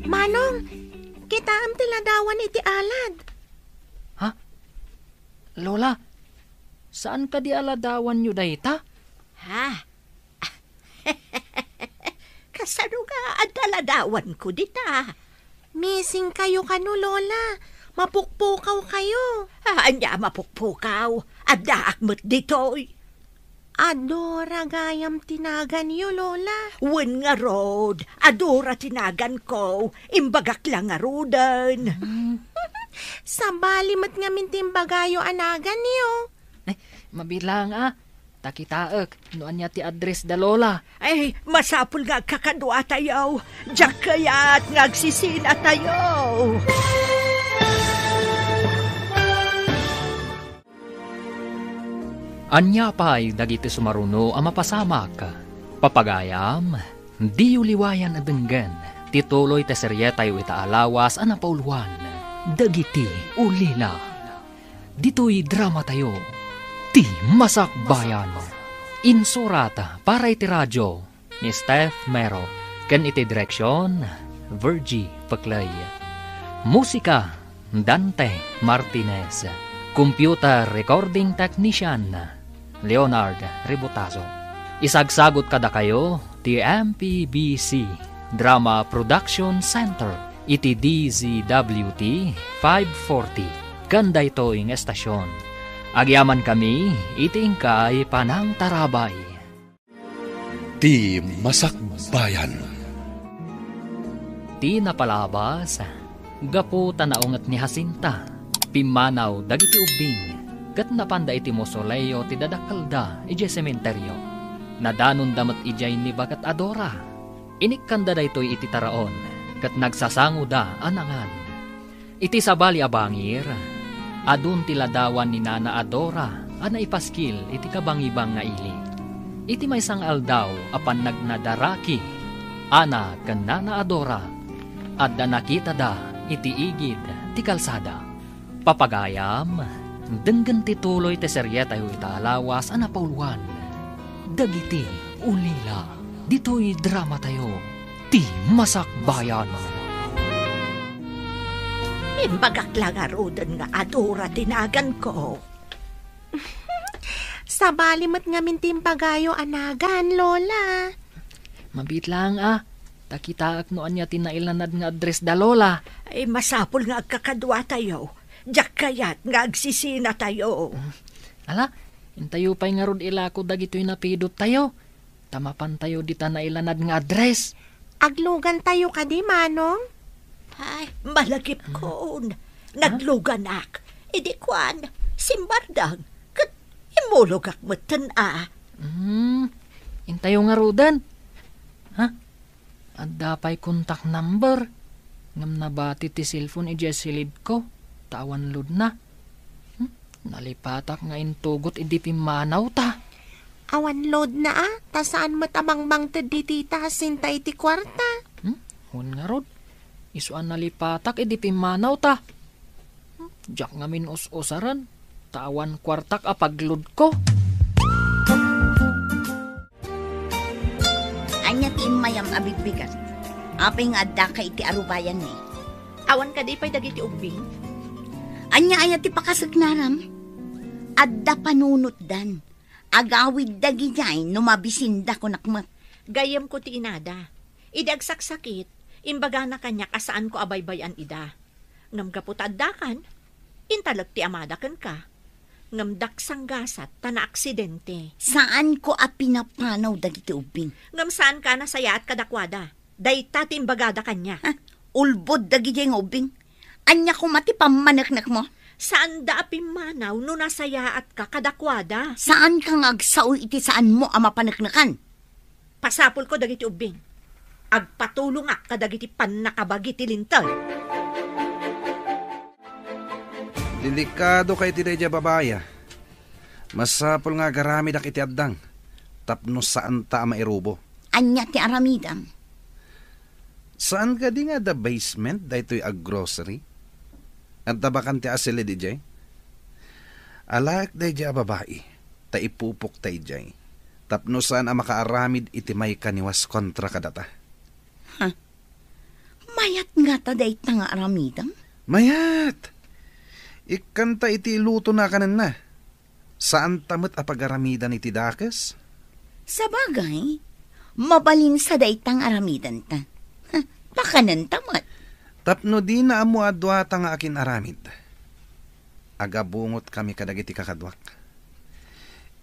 Manong, kita am tiladawan iti alad. Ha? Lola, saan ka di aladawan nyo dayta? Ha? Kasano nga ang daladawan ko dita? Missing kayo kano, Lola. Mapukpukaw kayo. Anya mapukpukaw. Adaakmat ditoy. Adora gayam tinagan niyo, Lola. Wen nga rod. Adora tinagan ko. Imbagak lang nga rodan. Sa balimat nga mintimbagayo anagan niyo. Ay, mabilang Takitaek, noan niya ti address da Lola. Ay, masapul nga kakadwa tayo. Diyak kaya't ngagsisina tayo. Anya pa'y dagiti sumaruno ang mapasamak. Papagayam, di uliwayan adenggan. Tituloy te seryetayo itaalawas ang napauluan. Dagiti ulila. Dito'y drama tayo. Ti Masakbayan. Insurata para iti radyo ni Steph Mero. Ken iti direksyon, Virgie Paclay. Musika, Dante Martinez. Computer recording technician, Leonard Ributazo. Isagsagot kada kayo, ti MPBC Drama Production Center, iti DZWT 540. Kanda ito ing estasyon. Agyaman kami, iti ingkay panang tarabay. Ti Masakbayan. Ti napalabas, gapo tanaungat ni Jacinta. Pimanaw dagiti ubing, kat napanda iti mosoleo ti dadakalda ije sementeryo. Nadanon damat ijay ni bagat Adora. Inikkanda da ito'y iti taraon, kat nagsasango da anangan. Iti sabali abangir, adun tiladawan ni Nana Adora, ana ipaskil iti kabangibang nga ili. Iti may sang aldaw apan nagnadaraki, ana kan Nana Adora, at da nakita da iti igid ti kalsada. Papagayam, denggan tituloy te seryetayo itaalawas ang napauluan. Dagiti ulila, dito'y drama tayo, ti Masakbayan. Imbagak lang nga rodan nga Adora tinagan ko. Sa balimat nga mintimbagayo anagan, Lola. Mabit lang Takitaak noan niya tinailanad nga address da Lola. Ay, masapul nga kakadwa tayo. Diyak kaya't nga agsisina tayo. Ala, intayo pa'y nga rod ilako dagito'y napidot tayo. Tamapan tayo di tanailanad nga address. Aglugan tayo kadi, Manong. Ay, malagip ko. Naglugan ak. Idi kwan, simbardang. Kat imulog ak matan Intayo nga rodan. Ha? Adda pa'y contact number. Ngam nabati ti cellphone ijesilid ko. Tawan lud na. Nalipatak nga intugot idipimanaw ta. Awan load na ta saan matamang di tita sintay ti kwarta. Hun nga rod. Isuan nalipatak idipimanaw ta. Diyak nga min us-usaran. Tawan kwartak apaglud ko. Anya ti mayam abigbigan. Apay nga adda ka iti arubayan ni. Awan ka di pa'y dagiti ubing. Anya ayat ti pakasagnaram. Adda panunot dan. Agawid dagi jay numabisinda ko nakmat. Gayam ko ti inada. Idagsaksakit. Imbaga na kanya kasaan ko abaybayan ida. Ngam kaput addakan. Intalag ti amadakan ka. Ngam daksang gasat tana aksidente. Saan ko pinapanaw dagiti ubing? Ngam saan ka na saya at kadakwada. Dayta ti imbagada kanya. ulbod dagiti nga ubing. Anya ko mati pamanaknak mo. Saan da apimanaw no nasayaat ka kadakwada? Saan kang agsaw iti saan mo ang mapanaknakan? Pasapol ko dagiti ubing. Agpatulong kadagiti pannakabagi ti lintag. Delikado kay ti dayjay babaya. Masapol nga garami dak iti addang. Tapno saan ta mairubo. Anya ti aramidam. Saan ka di nga the basement daytoy ag grocery? At tabakan ti asili di jay? Alak dayjay babae. Ta ipupok tay jay. Tapno saan ang makaaramid iti may kaniwas kontra kadata. Mayat nga ta day nga aramidam? Mayat! Ikanta iti luto na kanan na. Saan tamot apagaramidan iti dakes? Sa bagay, mabalin sa daytang aramidan ta. Pakanan tamat. Tapno di na amo adwata nga akin aramid. Agabungot kami kadagiti kakadwak.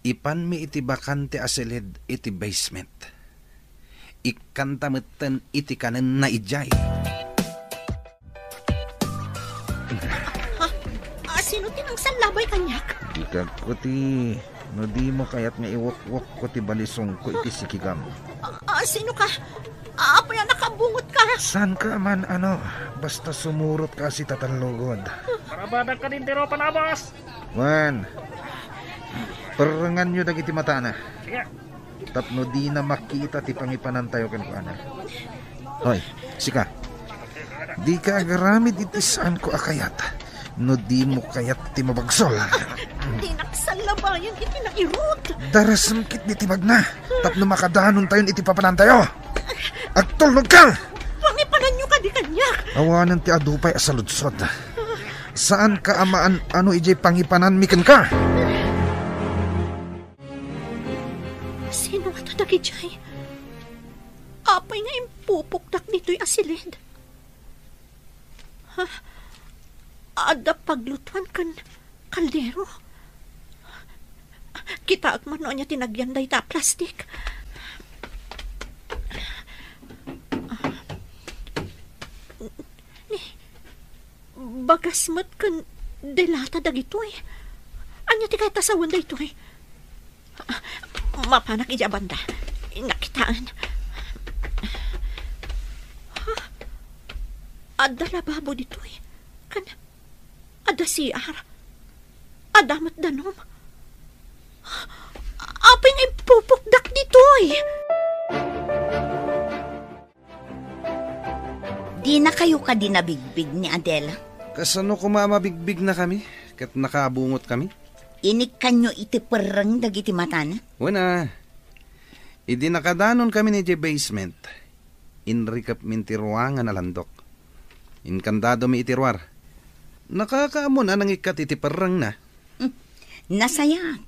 Ipan mi iti bakante asilid iti basement. Ikantamutan iti kanan na ijay. Sino tinang salabay kanyak? Ikag ko ti, no di mo kayat nga iwak-wak ko ti balisong ko iti sikigam. Sino ka? Apo yan nakabungot ka? San ka man basta sumurot ka si tatanlugod. Parabadag ka din tiro panabas. Juan, perengan nyo dagiti mata na. Tapno di na makita ti pangipanan tayo kan. Hoy, sika. Di ka agaramid iti saan ko akayat. No di mo kayat ti mabagsol. Di naksalabayan iti nairot. Darasam kit di tibag na. Tapno makadanon tayon iti papanan tayo. Agtulog ka! Pangipanan nyo ka di kanya. Awanan ti adupay asaludsod. Saan ka amaan ijay pangipanan miken ka? Sino nga tadagi jay? Apay nga impupukdak nito'y asilid. Ada paglutuan kan kaldero. Kita agmano niya tinagyan day ta plastik. Bagas mat kan delata dagito eh. Anya ti kay tasawan da ito eh. Mapanak ija banda. Nakitaan. Ada lababo dito eh. Kan ada siar. Adamat danom. Aping ipupukdak dito eh. Di na kayo ka dinabigbig ni Adela. Kasano kumamabigbig na kami? Kat nakabungot kami? Inik kanyo iti perang dagiti matana? Wala. Idi nakadanon kami ni J basement. Inrikap mintiruangan na landok. Inkandado mi itirwar. Nakakaamon anang ikat iti perang na. Nasaya.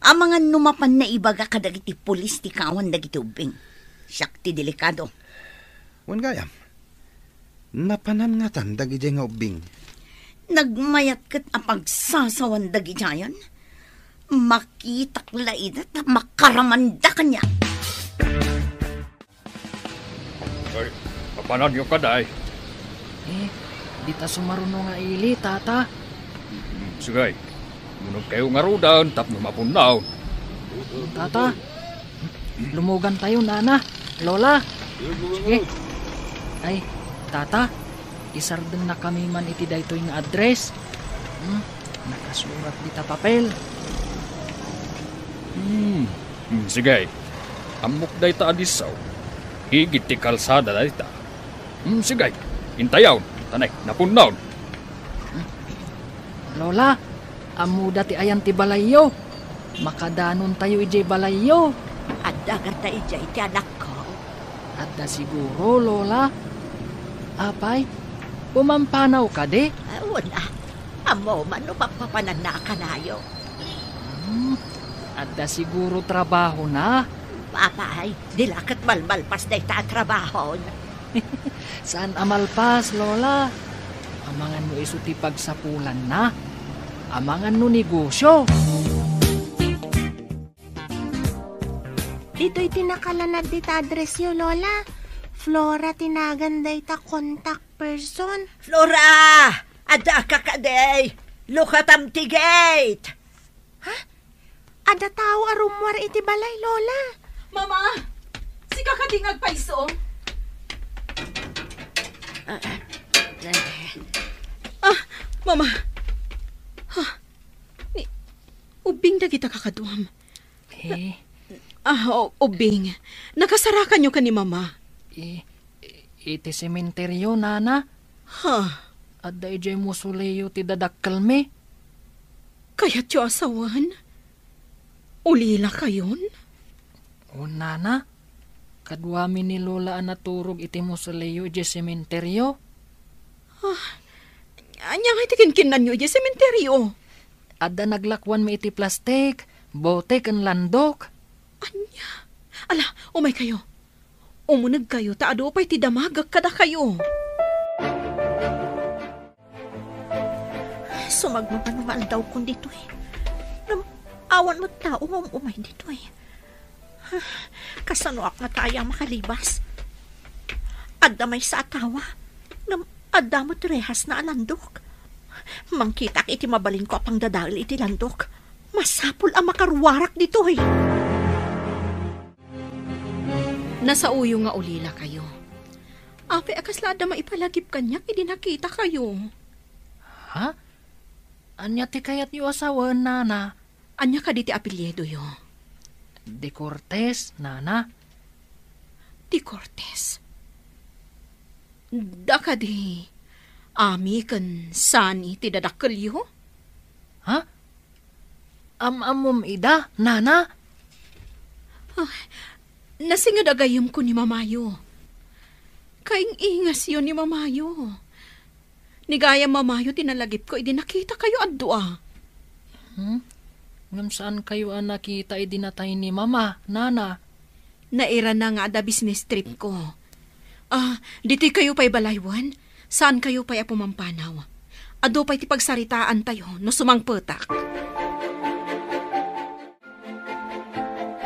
Ang mga numapan na ibaga kadagiti pulis ti kawan dagiti ubing. Siyak ti delikado. Wan gayam. Napanan nga tan dagiti nga ubing. Nagmayat kat apagsasawan dagiti yan. Makitak laidat na makaramanda kanya. Ay, papanan yung kaday. Di ta sumaruno nga ili, tata. Sige, munog kayo nga rudan, tapno mapunaw. Tata, lumugan tayo, nana. Lola. Sige. Ay, tata, isarden na kami man iti daytoy nga address. Nakasurat di ta papel. Sige, amok day ta adisaw. Higit ti kalsada day ta. Sige, intayaw. Tanay, napunaw. Lola, amuda ti ayan ti balayo. Makadanon tayo ijay balayo. Adda gata ijay ti anak ko. Adda siguro, Lola. Apay, pumampanaw ka de? Wala. Amo man no papapanan na kanayo. Adda siguro trabaho na. Papay, dilakat malmalpas day ta trabaho. Saan amalpas, Lola? Amangan mo iso ti pagsapulan na. Amangan no negosyo. Dito'y tinakalanad dita address yo, Lola. Flora, tinaganday ta contact person. Flora! Ada ka kaday! Lukatam ti gate! Ada tao arumwar iti balay, Lola. Mama, si kakading agpaiso. Mama. Ubing na kita kakaduam. Ubing. Nakasarakan nyo ka ni Mama. Iti sementeryo, Nana. Adda ijay musuleyo ti dadakkel me. Kaya't yung asawan? Ulila kayon? O, Nana. Kadwami ni Lola naturog iti musuleyo ijay sementeryo. Anya nga iti kinkinan nyo ijay sementeryo? Adda naglakwan me iti plastik, bote kan landok. Anya? Ala, umay kayo. Umunag kayo, taado pa'y ti damagag kada kayo. Sumagmapanumal daw kung dito eh. Awan mo tao umay dito eh. Kasano ak nga tayo makalibas. Adda may sa atawa. Adda mo trehas na alandok. Mangkitak iti mabalin ko apang dadal iti landok. Masapul ang makarwarak dito eh. Nasa uyo nga ulila kayo. Ape akaslada maipalagip kanyak, hindi nakita kayo. Ha? Anya ti kayat yu asawa, Nana? Anya ka di ti apelyedo yo? De Cortez, Nana. Di Cortez. Da ka di ami kan sani ti dadakkel yo? Ha? Amum ida, Nana? Nasingad agayom ko ni Mamayo. Kaing ingas yun ni Mamayo. Nigaya Mamayo, tinalagip ko, nakita kayo addoa. Ngam saan kayo nakita dinatay ni Mama, Nana? Naira na nga da business trip ko. Diti kayo pa'y balaywan? Saan kayo pa'y apumampanaw? Ado pa'y tipagsaritaan tayo, no sumangpetak.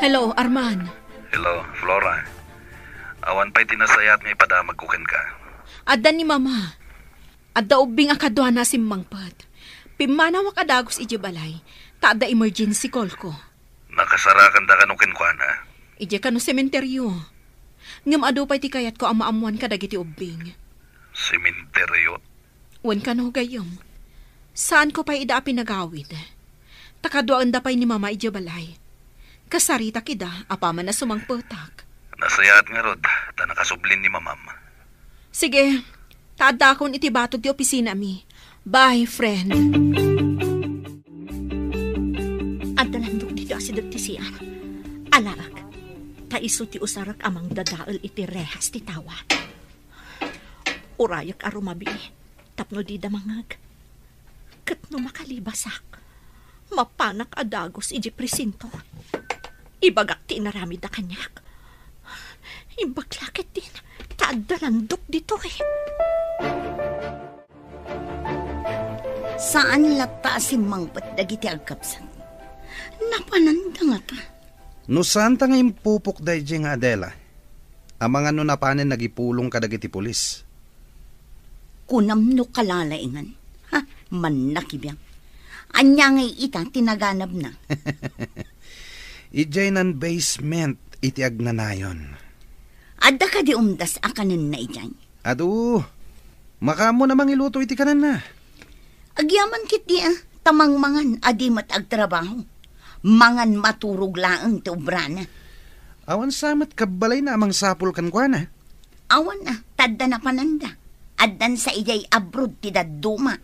Hello, Arman. Hello, Flora. Awan pa'y tinasayat may padamagkukan ka. Adda ni Mama. Adda ubing akadwa na simmangpat. Pimanaw akadagos iji balay. Taada emergency call ko. Nakasarakan da kanukin ko na. Iji ka no sementeryo. Ngam ado pa'y tikayat ko ang maamuan ka dagiti ubing. Sementeryo? Wan ka no gayong. Saan ko pa'y ida pinagawid? Takadwaan da pa'y ni Mama iji balay. Kasarita kida, apaman na sumangpetak. Nasayat nga rod, ta nakasublin ni Mamam. Sige, taada akong itibatog ti opisina mi. Bye, friend. Adalandok dito asidag ti siya. Alarak, taiso ti usarak amang dadaal iti rehas ti tawa. Urayak arumabi, tapno di damangag. Katno makalibasak, mapanak adagos iji presinto. Ibagak ti inaramid na kanyak. Imbaglakit din. Taadalandok dito eh. Saan lata si mangpat dagiti agkapsan? Napananda nga ta. No saan ta nga impupok day nga Adela? Amang ano na panen nagipulong ka dagiti pulis? Kunam no kalalaingan. Manakibiyang. Anya nga ita tinaganab na. Ijay nan basement iti agnanayon. Adda ka di umdas akanan na ijay. Adu, makamo namang iluto iti kanan na. Agyaman kiti tamangmangan adi mat agtrabaho. Mangan maturog laang ti ubrana. Awan samat kabalay na amang sapul kan kwa na. Awan tadda na pananda. Addan sa ijay abroad ti dadduma.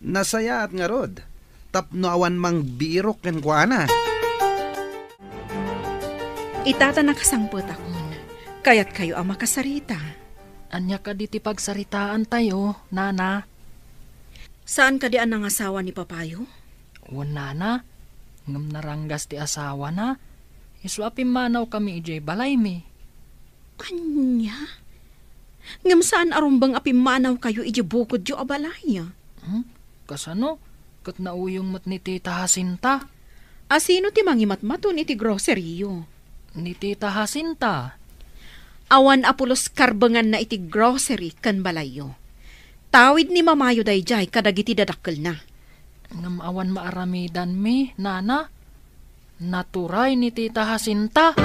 Nasaya at nga rod. Tapno awan mang birok ken kuana. Itata nakasangpot akon. Kaya't kayo ang makasarita. Anya ka di ti pagsaritaan tayo, Nana. Saan ka di ang asawa ni Papayo? O, Nana. Ngam naranggas ti asawa na. Iswapin manaw kami ijay balay mi. Anya? Ngam saan arumbang apimanaw kayo iji bukod yu abalaya? Kasano? Kat nauyong mat ni Tita Jacinta. Asino ti mangimatmaton iti grocery yu? ni Tita Jacinta. Awan apulos karbangan na iti grocery kan balayo. Tawid ni mamayo dayjay kadagiti dadakkel na. Ngam awan maaramidan mi, nana. Naturay ni Tita Jacinta.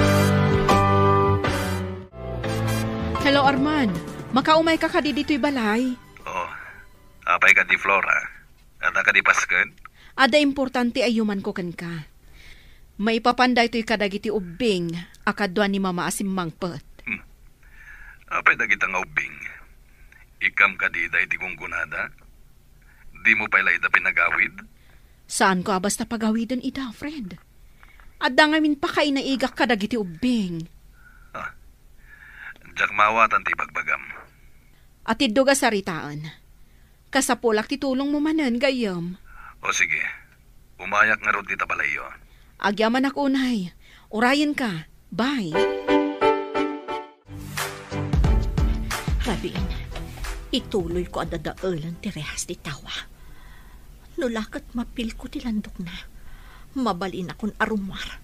Hello, Arman. Makaumay ka kadi dito'y balay. Oh, apay ka di Flora. At ka di Pasken? Ada importante ayuman ko kan ka. Maipapanday to'y kadagiti ubing, akadwa ni mama asim mangpet. Apay dagita nga ubing. Ikam ka di dahi tigong gunada? Di mo pala ida pinagawid? Saan ko basta pagawidan ida, friend? Ada ngamin pa kay naigak kadagiti ubing. Diyak mawatan ti pagbagam. At iddo ga saritaan. Kasapulak ti tulong mo manan gayam. O sige, umayak nga ron dita balayo. Agyaman ako unay. Urayan ka. Bye. Rabin, ituloy ko ang dadaulan ti rehas ti tawa. Nulakat mapil ko ti landok na. Mabalin akong arumar.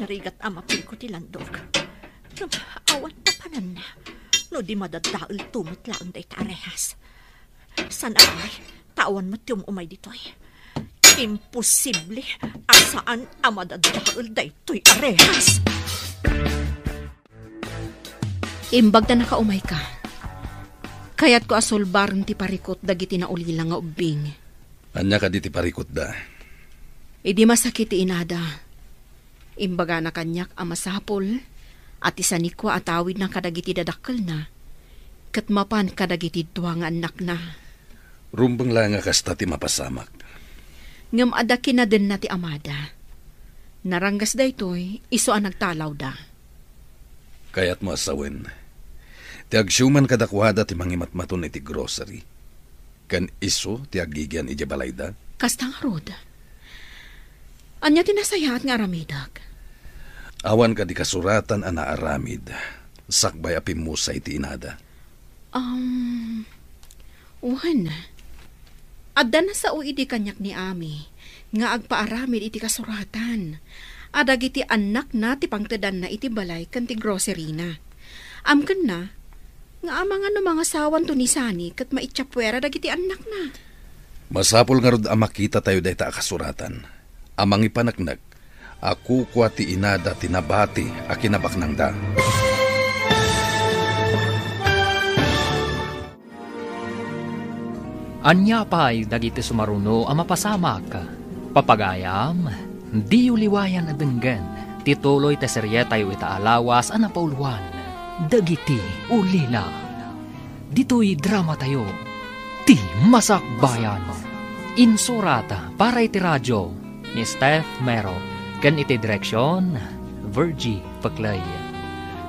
Narigat ang mapil ko ti landok. Awan tapanan na. No di madadaul tumot lang day tarehas. Sana ay tawan matiyong umay ditoy. Imposible asaan ang madadaul day to'y arehas. Imbag na nakaumay ka. Kaya't ko asulbarang ti parikot dagiti na ulila nga ubing. Anya ka di ti parikot da? Idi masakit ti inada. Imbaga na kanyak ang masapol at isa ni ko atawid ng kadagiti dadakkel na. Katmapan kadagiti duwang anak na. Rumbang lang nga kasta ti mapasamak. Ngam adakin na din na ti amada. Naranggas da ito'y iso ang nagtalaw da. Kaya't mo asawin. Ti agsyuman kadakwada ti mangimatmaton iti grocery. Kan iso ti agigyan iti balay da. Kastang rod. Anya tinasayaat nga aramidag. Awan ka di kasuratan ana aramid. Sakbay apim mo sa iti inada. Uhan. Adda na sa uidi kanyak ni Ami. Nga agpaaramid iti kasuratan. Adag iti anak na ti pangtedan na iti balay kan ti grocery na. Amken na. Nga amang ano mga sawan to ni Sani kat maitsapwera dagiti anak na. Masapol nga rod makita tayo dahi ta kasuratan. Amang ipanaknag. Aku kwa ti inada tinabati a kinabaknang da. Anya pa'y dagiti sumaruno ang mapasamak. Papagayam, di uliwayan na denggan. Tituloy te serye tayo itaalawas ang napauluan. Dagiti ulila. Dito'y drama tayo. Ti Masakbayan. Insurata para iti radyo ni Steph Mero. Kan iti direksyon, Virgie Paclay.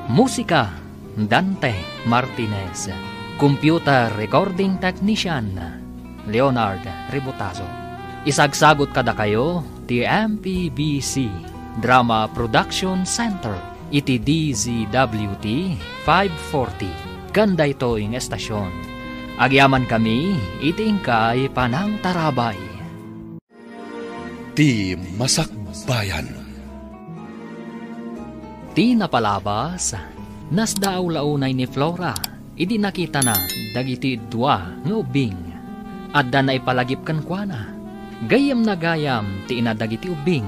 Musika, Dante Martinez. Computer recording technician, Leonard Ributazo. Isagsagot kada kayo, ti MPBC Drama Production Center. Iti DZWT 540. Ganda ito ing estasyon. Agyaman kami, iti ingkay Panang Tarabay. Ti Masakbayan. Ti napalabas, nasdaaw launay ni Flora, idi nakita na dagiti dua nga ubing. Adda na ipalagip kan kuana, gayam na gayam ti ina dagiti ubing.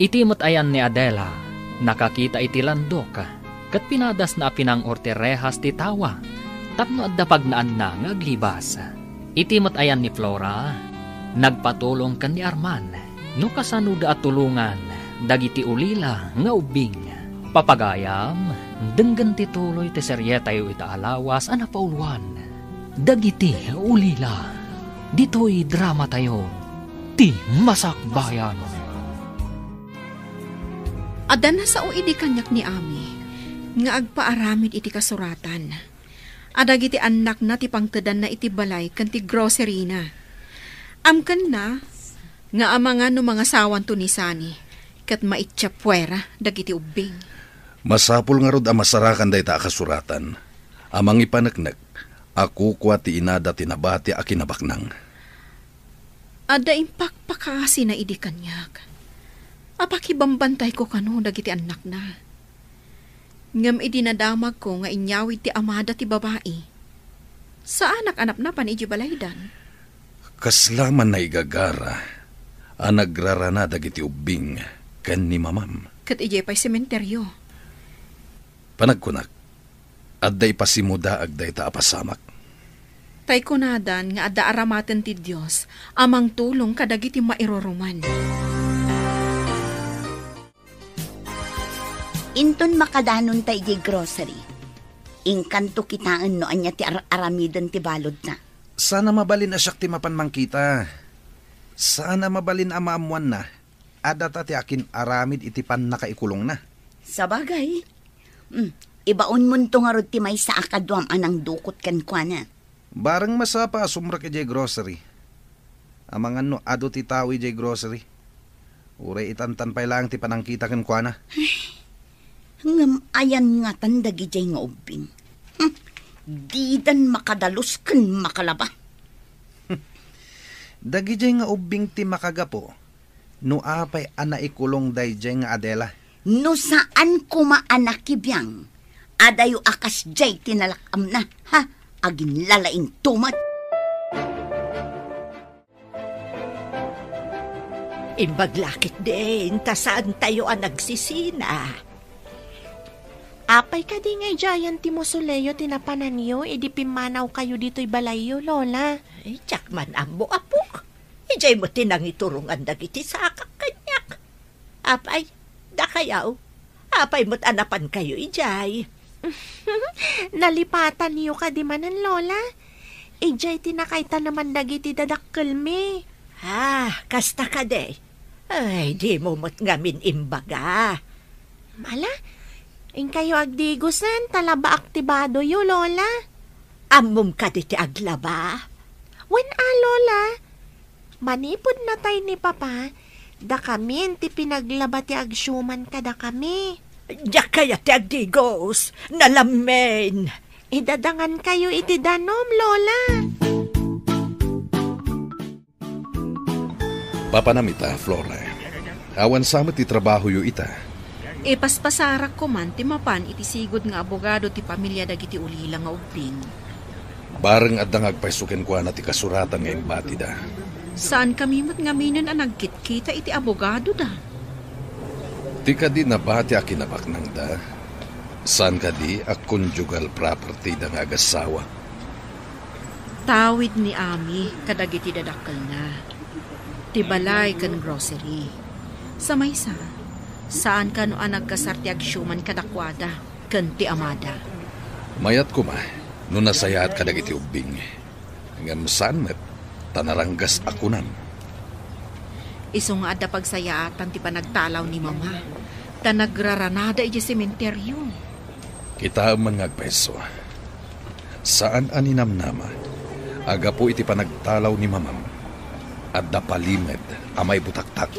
Itimot ayan ni Adela, nakakita iti landok, kat pinadas na pinang orterehas ti tawa, tapno adda pagnaan na nga aglibas. Itimot ayan ni Flora, nagpatulong kan ni Arman, no kasanuda at tulungan, dagiti ulila nga ubing. Papagayam, denggan tituloy ti serye tayo itaalawas ang napauluan. Dagiti ulila, dito'y drama tayo, ti Masakbayan. Adda na sa uidi kanyak ni Ami, nga agpaaramid iti kasuratan. Adag iti anak na ti pangtedan na iti balay kan ti grocery na. Amken na, nga amangan no mga sawan to ni Sani, kat maitsapwera dagiti ubing. Masapul nga rod ang masarakan dahi ta kasuratan. Amang ipanaknag, aku kwa ti inada tinabati a kinabaknang. Ada impakpakasi na idi kanyak. Apakibambantay ko kano dagiti anak na. Ngam idinadamag ko nga inyawid ti amada ti babae. Sa anak-anak na pan iji balaydan. Kaslaman na igagara, anagrarana dagiti ubing ken ni mamam. Kat iji pa'y sementeryo. Panagkunak, adday pasimuda agday ta apasamak. Tay kunadan nga adda aramaten ti Dios amang tulong kadagiti mairoruman. Inton makadanon tay di grocery. Ingkanto kitaan no anya ti aramiden ti balod na. Sana mabalin na siya ti mapanmangkita. Sana mabalin amamuan na. Adata ti akin aramid iti pan nakaikulong na. Sabagay. Ibaon mo nito nga rod ti may sa akadwam anang dukot kan kwa na. Barang masapa sumra ki jay grocery. Amang ano ado ti tawi jay grocery. Uray itantan pa lang ti panangkita kan kwa na. Ngam ayan nga tandagi jay nga ubing. Didan makadalos kan makalaba. Dagi jay nga ubing ti makagapo. No apay anaikulong day jay nga Adela. No saan kumaanak kibiyang. Adayo akas jay tinalakam na. Ha? Agin lalaing tumat. Imbaglakit din, tasaan tayo ang nagsisina. Apay ka di nga Jayan ti Mosoleo tinapanan niyo, edi pimanaw kayo dito'y balayo, Lola. Ay, tsak man ambo apok. Ijay mo tinangiturungan dagiti sa kakanyak. Apay, da kayaw. Apay mo't anapan kayo, ijay. Nalipatan niyo ka di manan, Lola. Ijay tinakaita naman dagiti dadakkel me. Kasta ka de. Ay, di mo mo't ngamin imbaga. Mala, kayo agdigusan, talaba aktibado yo, Lola. Amom ka di ti aglaba. Lola. Manipod na tayo ni Papa, da kami ti pinaglaba ti agsyuman ka da kami. Diyak kaya ti agdigos, nalamen. Idadangan kayo iti danom, Lola. Papanamita, Flora. Awan sama ti trabaho yu ita. Paspasarak ko man ti mapan iti sigod nga abogado ti pamilya dagiti ulila nga ubing. Bareng adda ngagpaisuken ko na ti kasuratan nga imbati da. Saan kami mo't ngaminan ang nagkitkita iti abogado da? Ti ka di nabati a kinabaknang da. Saan ka di a conjugal property da nga agasawa. Tawid ni Ami kadagiti dadakkel na. Ti balay kan grocery. Sa maysa, saan ka no ang nagkasarti agsyuman kadakwada kan ti amada. Mayat ko ma, no nasayaat kadagiti ubing. Ngam saan met, tanaranggas akunan. Iso nga adda pagsayaatan ti panagtalaw ni Mama. Tanagraranada iti sementeryo. Kita man ngagpeso. Saan aninamnama, aga po iti panagtalaw ni Mamam. Adda palimed amay butaktak.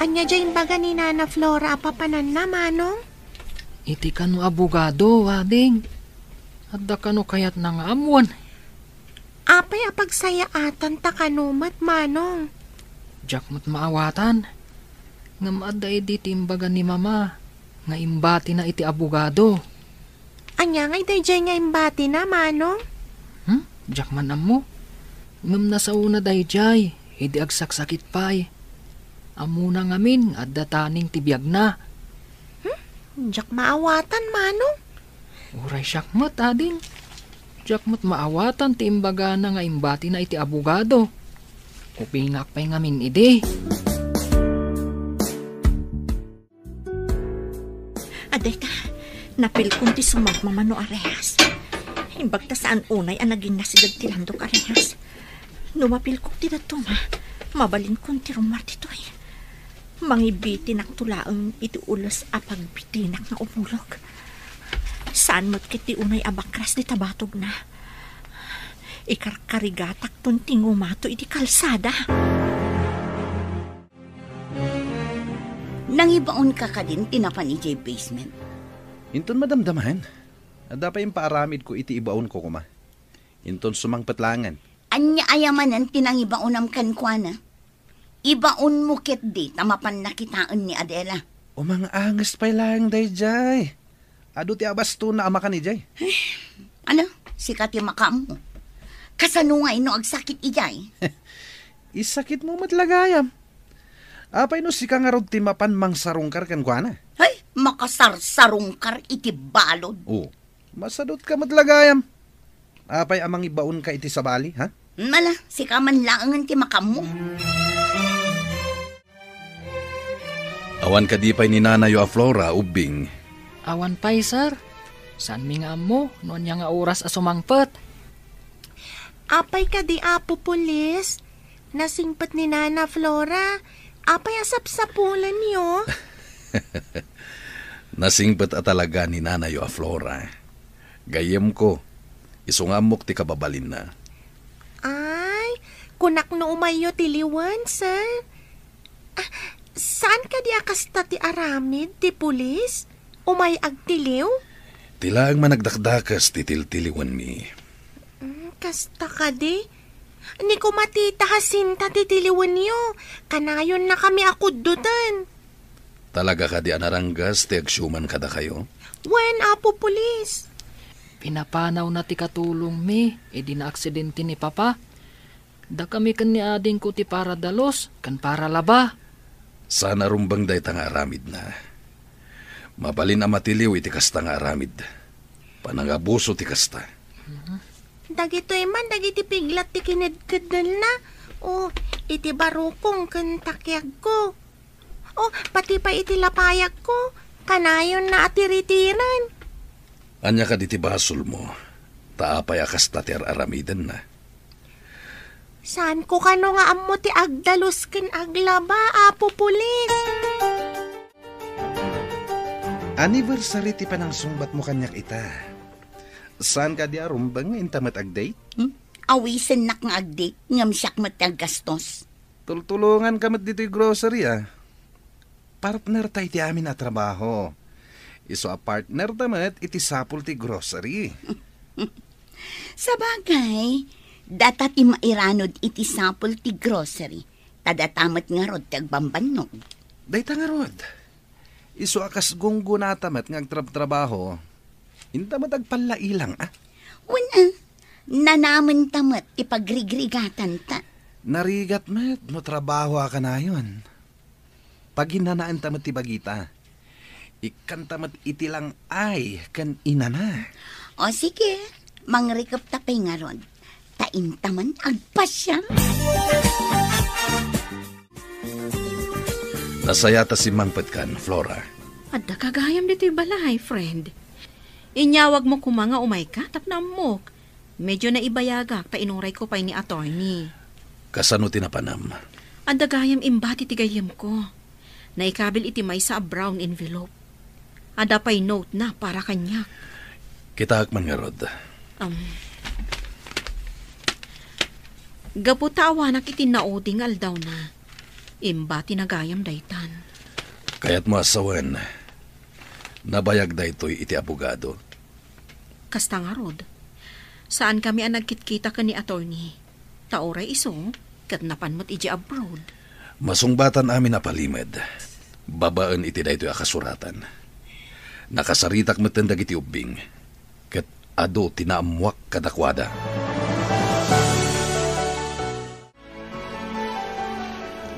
Anya dyan baga ni Nana Flora apapanan na, Manong? Iti kano abogado, ading. Adda kano kayat na nga amuan. Apay apagsayaatan ta kanumat, Manong. Diyak mo't maawatan. Ngam adda edi timbaga ni Mama. Nga imbati na iti abogado. Anya ngay dayjay nga imbati na, Manong? Diyak man amo. Ngam nasauna dayjay. Edi agsaksakit pa'y. Amuna ngamin adda taning tibiyag na. Diyak maawatan, Manong? Uray syakmat, ading. Diyak mo't maawatan ti imbaga na nga imbati na iti abogado. Upingak pa'y ngamin ide. Aday ka, napil kong ti sumagmamano arehas. Imbagta saan unay ang naging nasidag ti landok arehas. Numapil kong ti datuma, mabalin kong ti rumar titoy. Mangibiti naktulaang iti ulos apagbitinak na umulog. Saan mo't kiti unay abakras di tabatog na. Ikarkarigatak ton tingumato iti kalsada. Nangibaon ka din tinapan iti basement. Inton madamdamahan. Adda pa yung paaramid ko iti ibaon ko kuma. Inton sumang petlangan. Anya ayamanan tinangibaonam kan kwa na. Ibaon mo kit di tamapan nakitaan ni Adela. O mga angas pa lang, dayjay. Ado ti abas to na ama ka ni Jay. Ano? Sikat yung makam mo. Kasanungay no agsakit ijay. Isakit mo matlagayam. Apay no si ka nga rod ti mapan mang sarungkar kan kwa na. Ay, makasarsarungkar iti balod. Oo. Masadot ka matlagayam. Apay amang ibaon ka iti sabali, ha? Mala, si kaman laangan ti makam mo. Awan ka di pa'y ni Nanayo a Flora, ubing. Awan pa'y, sir. Saan mi nga mo? Noon niya nga oras asumangpet. Apay ka di apo pulis. Nasingpat ni Nana Flora. Apay asap-sapulan niyo. Nasingpat at talaga ni Nanayo a Flora. Gayem ko, isungamok ti kababalin na. Ay, kunak no umayo tiliwan, sir. Saan ka di akasta ti aramid, ti pulis? Umay agtiliw? Tila ang managdakdakas titil-tiliwan mi. Kasta ka di? Ni ko matita hasinta titiliwan niyo. Kanayon na kami akuddutan. Talaga ka di anaranggas ti agsyuman kada kayo? Wen, apo pulis? Pinapanaw na ti katulong mi. E di na aksidente ni Papa. Da kami kan ni ading ko ti para dalos, kan para laba. Sana rumbang day tanga aramid na. Mabalin na matiliw iti kasta nga aramid. Panangabuso ti kasta. Dagito man, dagiti piglat ti kinedkedal na. O, iti barukong kan takyag ko. O, pati pa iti lapayag ko. Kanayon na atiritiran. Anya ka diti basol mo. Taapay akasta ti aramidan na. Saan ko kano nga ammo ti agdalos ken aglaba, apo pulis? Anniversary ti panang sumbat mo kanyak ita. Saan ka di arumbang intamat agdate? Awisen nak nga agdate, ngam siyak mataggastos. Tultulungan ka mat dito yung grocery Partner tayo ti amin na trabaho. Iso a partner tamat iti sapul ti grocery. Sa bagay, data ti mairanod iti sapul ti grocery. Tadatamat nga rod ti agbambanog. Dayta nga rod. Iso akas gunggo na tamat nga agtrab-trabaho. Intamat agpalailang Una, nanaman tamat ti pagrigrigatan ta. Narigat met, mo trabaho ka na yun. Pag hinanaan tamat ti bagita, ikan tamat iti lang ay kan inana. O sige, mangrikap tapay nga rod. Taintaman agpasya. Nasaya ta si Mangpet kan, Flora. Adda kagayam dito yung balay, friend. Inyawag mo kumanga umay ka, tapnam mo. Medyo naibayagak, ta inuray ko pa ni attorney. Kasano tinapanam? Adda gayam imbati tigayam ko. Naikabil iti may sa brown envelope. Ada pa'y note na para kanya. Kita man nga rod. Gaputawanak iti nauding aldaw na. Imbati na gayam daytan. Kaya't mo asawan, nabayag daytoy iti abogado. Kasta nga rod. Saan kami ang nagkitkita ka ni attorney? Taoray iso, kat napanmat iji abroad. Masungbatan amin na palimed. Babaan iti daytoy akasuratan. Nakasaritak matendag iti ubing. Kat ado tinaamuak kadakwada.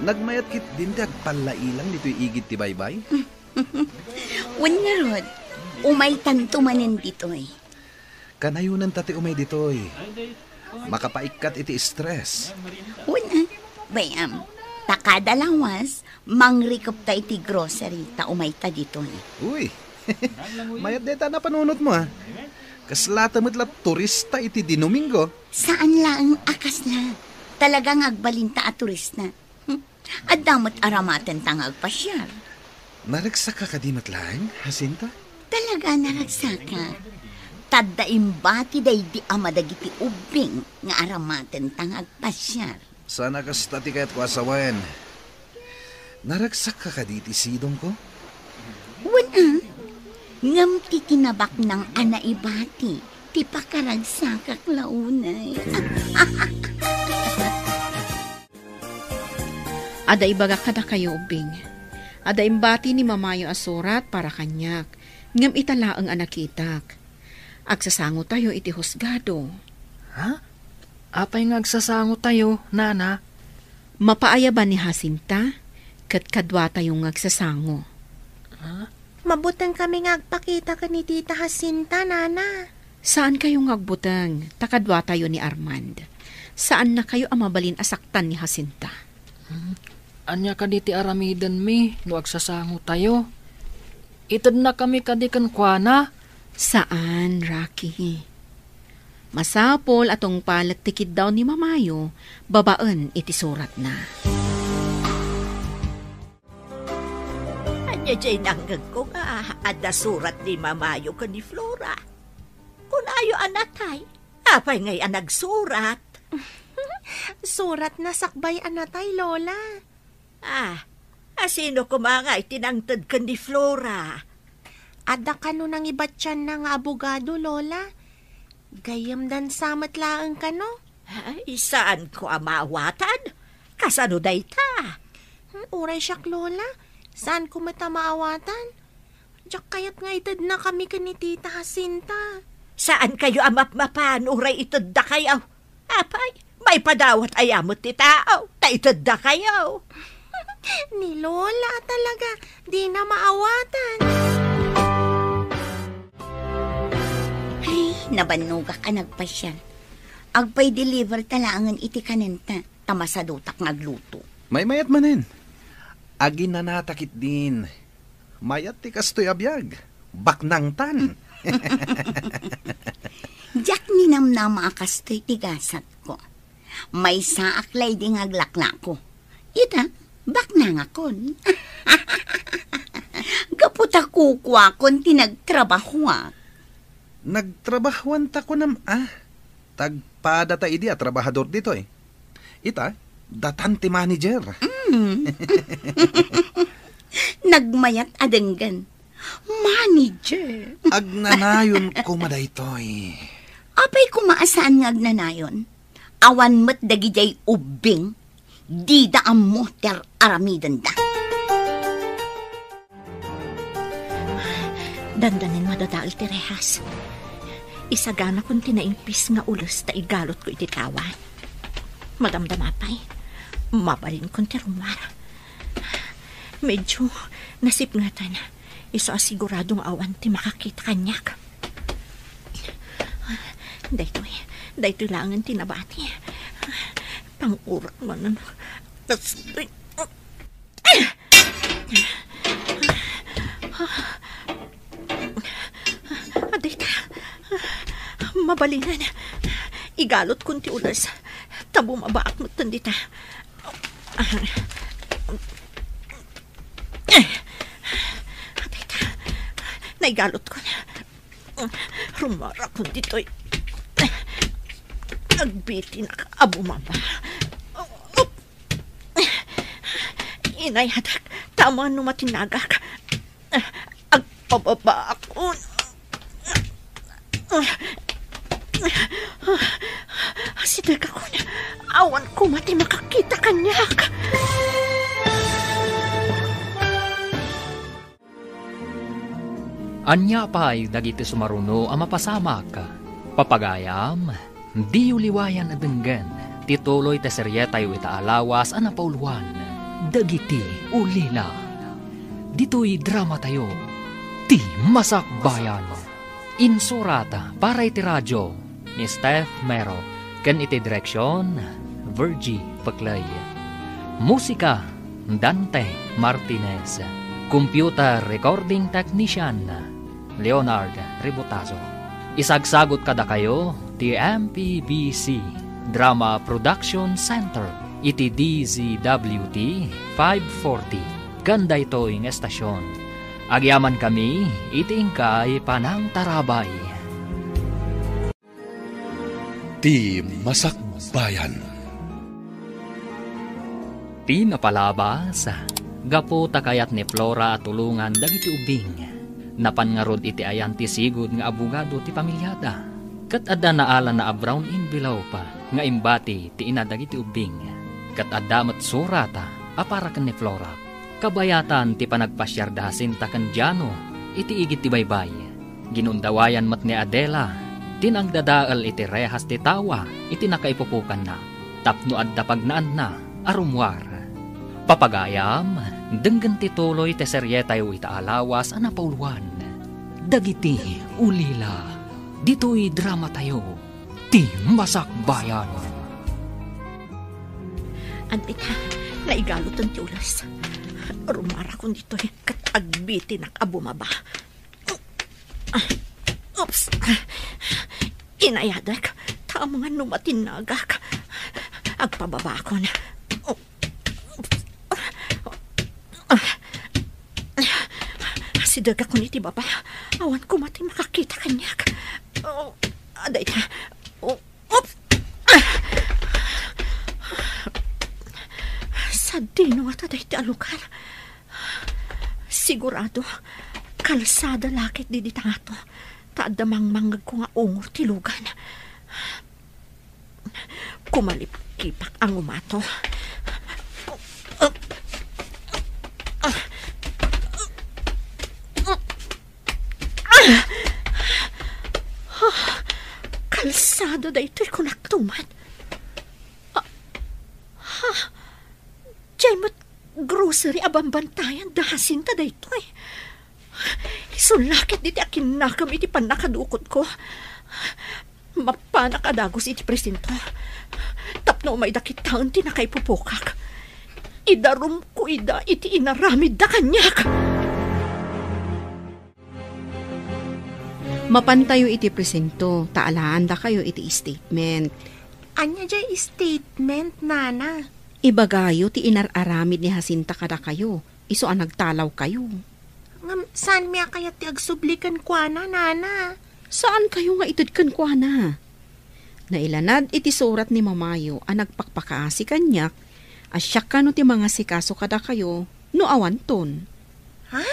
Nagmayat kit din ti agpalailang dito'y igit ti baybay? Wan nga rod, umay tantumanin ditoy. Kanayunan tati umay ditoy. Makapaikat iti stress. Una, bayam, takadalawas, mangrikop ta iti grocery, ta umay ta ditoy. Uy, mayat deta na panunot mo Kaslata mo't turista iti Domingo. Saan lang akas na? Talagang agbalinta at turista. At damot aramatan tang agpasyal. Naragsak ka di matlang, Jacinta? Talaga naragsaka. Tadda imbati day di amadagiti ubing nga aramatan tang agpasyal. Sana kastati kaya't ko asawan. Naragsak ka di ti sidong ko? Wala. Ngam ti kinabak ng anaibati. ti pakaragsakak launay. Ada ibaga kada kayo, ubing. Ada imbati ni Mamayo asurat para kanyak. Ngam italaang anakitak. Agsasango tayo iti husgado. Ha? Apay nga agsasango tayo, nana? Mapaaya ba ni Jacinta? Kat kadwa tayong agsasango. Mabutang kami ngagpakita ka ni Tita Jacinta, nana. Saan kayong agbutang? Takadwa tayo ni Armand. Saan na kayo ang mabalin asaktan ni Jacinta? Anya ka di ti aramidan mi, no agsasango tayo. Itad na kami kadi kankwana. Saan, Rocky? Masapol atong palagtikid daw ni Mamayo, babaan iti surat na. Anya jay nanggag ko nga, ada surat ni Mamayo ka ni Flora. Kung ayo anatay, apay ngay nagsurat. Surat na sakbay anatay, Lola. Sino kumangay tinangtad ka ni Flora? Ada ka no nang ibat siya ng abogado, Lola. Gayam dan samat laang ka no? Saan ko amawatan? Kasano day ta? Uray siyak, Lola. Saan ko mata maawatan? Diyak kayat nga itad na kami ka ni Tita Jacinta. Saan kayo amapmapan? Uray itad da kayo. Apay, may padawat ayamot ti tao. Ta itad da kayo. Ni Lola talaga, di na maawatan. Ay, nabanuga ka nagpasyal. Agpay deliver talangan iti kanenta, tamasadutak ngagluto. May mayat manin. Agi nanatakit din. Mayat ti kastoy abiyag. Baknang tan. Diyak ninamnama akastoy tigasat ko. May saaklay di ngaglakla ko. Ita, baknang akon. Gaputa kukwa kon tinagtrabahuan. Nagtrabahuan ta ko nam, tagpada ta idi trabahador dito eh. Ita, datanti manager. Nagmayat adenggan. Manager. Agnanayon ko madaytoy. Apay kumaasaan nga agnanayon? Awan mat dagijay ubing. Di daam mo ter aramidan da. Dandanin madadaal ti rehas. Isagana kong tinaimpis nga ulos ta igalot ko iti tawa. Madamdamapay, mabalin kong ti rumar. Medyo nasipngatan. Iso asiguradong awan ti makakita kanyak. Daytoy langan tinabati. Pangurak man. Adita, mabalinan. Igalot kunti ulas. Tabo mabaak mo tandita. Adita, naigalot ko na. Rumara ko dito'y. Nagbiti na ka, abumaba. Inayadak, tama no matinagak. Agpababa ako. Sidag ako na. Awan ko mati makakita kanyak. Anya pa'y dagiti sumaruno ang mapasamak. Papagayam, di uliwayan adenggan. Tituloy ta seryetayo itaalawas ang napauluan. Dagiti ulila. Dito'y drama tayo. Ti Masakbayan. Insurata para iti radyo ni Steph Mero. Ken iti direksyon, Virgie Paclay. Musika, Dante Martinez. Computer recording technician, Leonard Ributazo. Isagsagot kada kayo, ti MPBC Drama Production Center, iti DZWT 540. Ganda ito yung estasyon. Agyaman kami, iti ingkay panang tarabay. Ti Masakbayan. Ti napalabas, gapo takayat ni Flora at tulungan dagiti ubing. Napan nga rod iti ayan ti sigud nga abogado ti pamilyada. Kat adda naala na a brown in bilaw pa, nga imbati ti inadag iti ubing. Kat adda mat surata, apara kan ni Flora. Kabayatan ti panagpasyardasin ta kan Diano, iti igit ti baybay. Ginundawayan mat ni Adela, tinangdadaal iti rehas ti tawa, iti nakaipupukan na. Tapno adda pagnaan na, arumwar. Papagayam, denggan ti tuloy ti seryetayo ita alawas ana pauluan. Dagiti ulila, dito'y drama tayo, ti Masakbayan. Antika, naigalutan ti ulas. Rumara ko dito kat agbiti nakabumaba. Oops! Inayadak, ta mga numatinagak. Agpababa ko na. Sidaga ko niti baba. Awan ko mati makakita kanyak. Aday na. Oops! Sa dino at aday ti alukar. Sigurado, kalsada lakit di ditato. Taadamang mangag ko nga ungor ti lugan. Kumalip-kipak ang umato. Kalsada da ito'y kunaktuman. Diyay mat grocery abambantayan dahasin ta da ito'y. Isulakit diti akin nakam iti panakadukot ko. Mapanak adagos iti presinto. Tapno may dakitaon ti nakaipupukak. Idarum ko ida iti inaramid da kanyak. Mapantayo iti presento, taalaan da kayo iti statement. Anya jay statement, nana? Ibagayo ti inararamid ni Jacinta kada kayo. Iso ang nagtalaw kayo. Saan miya kaya ti agsublikan kwa na, nana? Saan kayo nga itudkan kwa na? Nailanad iti surat ni Mamayo ang nagpakpakaasi kanyak, asyak ka no ti mga sikaso kada kayo, no awanton. Ha?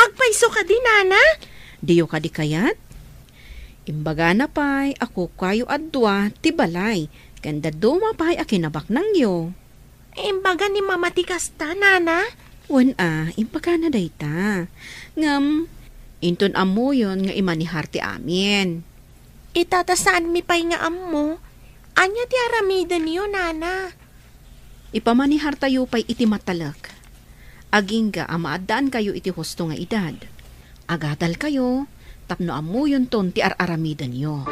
Agpaiso ka di, nana? Diyo ka di kayat? Imbaga na pa'y ako kayo adwa ti balay, kanda duma pa'y akinabak nang yo. Imbaga ni mama ti kasta, nana? Wan imbaga na dayta. Ngam, inton amo yon nga imanihar ti amin. Itatasaan mi pa'y nga amo? Anya ti aramidan niyo, nana? Ipamanihar tayo pa'y iti matalag. Aging ga amaadaan kayo iti husto nga edad. Agadal kayo, tapno amo yun ton ti araramidan nyo.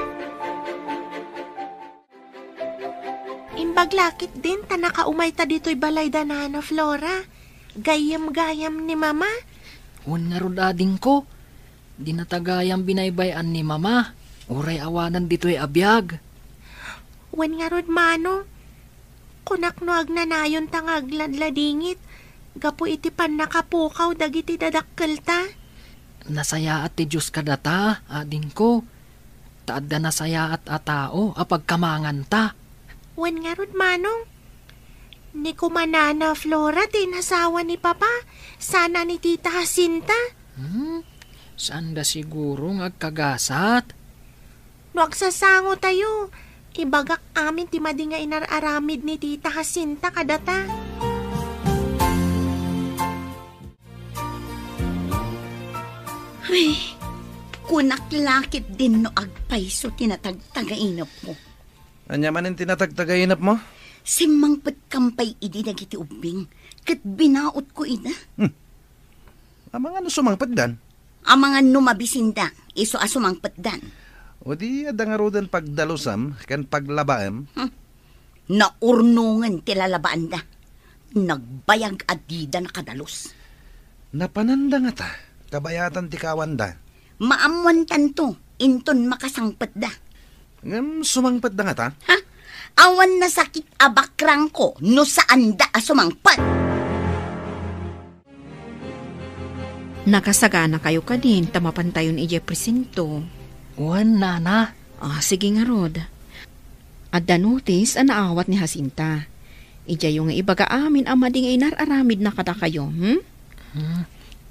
Imbaglakit din, tanakaumay ta dito'y balay da, nana Flora. Gayam-gayam ni mama. Un nga rodading ko, di natagayam binaybayan ni mama. Uray awanan dito'y abiyag. Wan nga rod, mano. Kunak no agnanayon tangagladladingit. Gapo iti pan nakapukaw dagiti dadakkel ta. Nasaya at ti Diyos kadata, ading ko. Taadda nasaya at atao, apagkamangan ta. Wan nga rod, manong. Ni kumanana Flora, tinasawa ni Papa. Sana ni Tita Jacinta. Saan da siguro ngagkagasat? No agsasango tayo. Ibagak amin ti madi nga inararamid ni Tita Jacinta kadata. Ay, kunaklakit din no agpaiso tinatagtagainap mo. Anya man ang tinatagtagainap mo? Simangpet kampay idi nagiti ubing, kat binaot ko ina. Amang ano sumangpad dan? Amangan numabisinda, iso asumangpet dan. O di adangarodan pagdalusam, kan paglabaam. Naurnungan tilalabaan da. Nagbayag adida na kadalos. Napananda nga ta, kabayatan ti kawanda. Maamuan tanto, inton makasangpet da. Sumangpad da nga ta? Ha? Awan na sakit abakrang ko, no saan da asumangpet. Nakasagana kayo ka din, tamapantayon ije presinto. Wan, nana. Sige nga rod. Adda notice ang naawat ni Jacinta. Ija yung ibaga amin ang mading inararamid na kada kayo,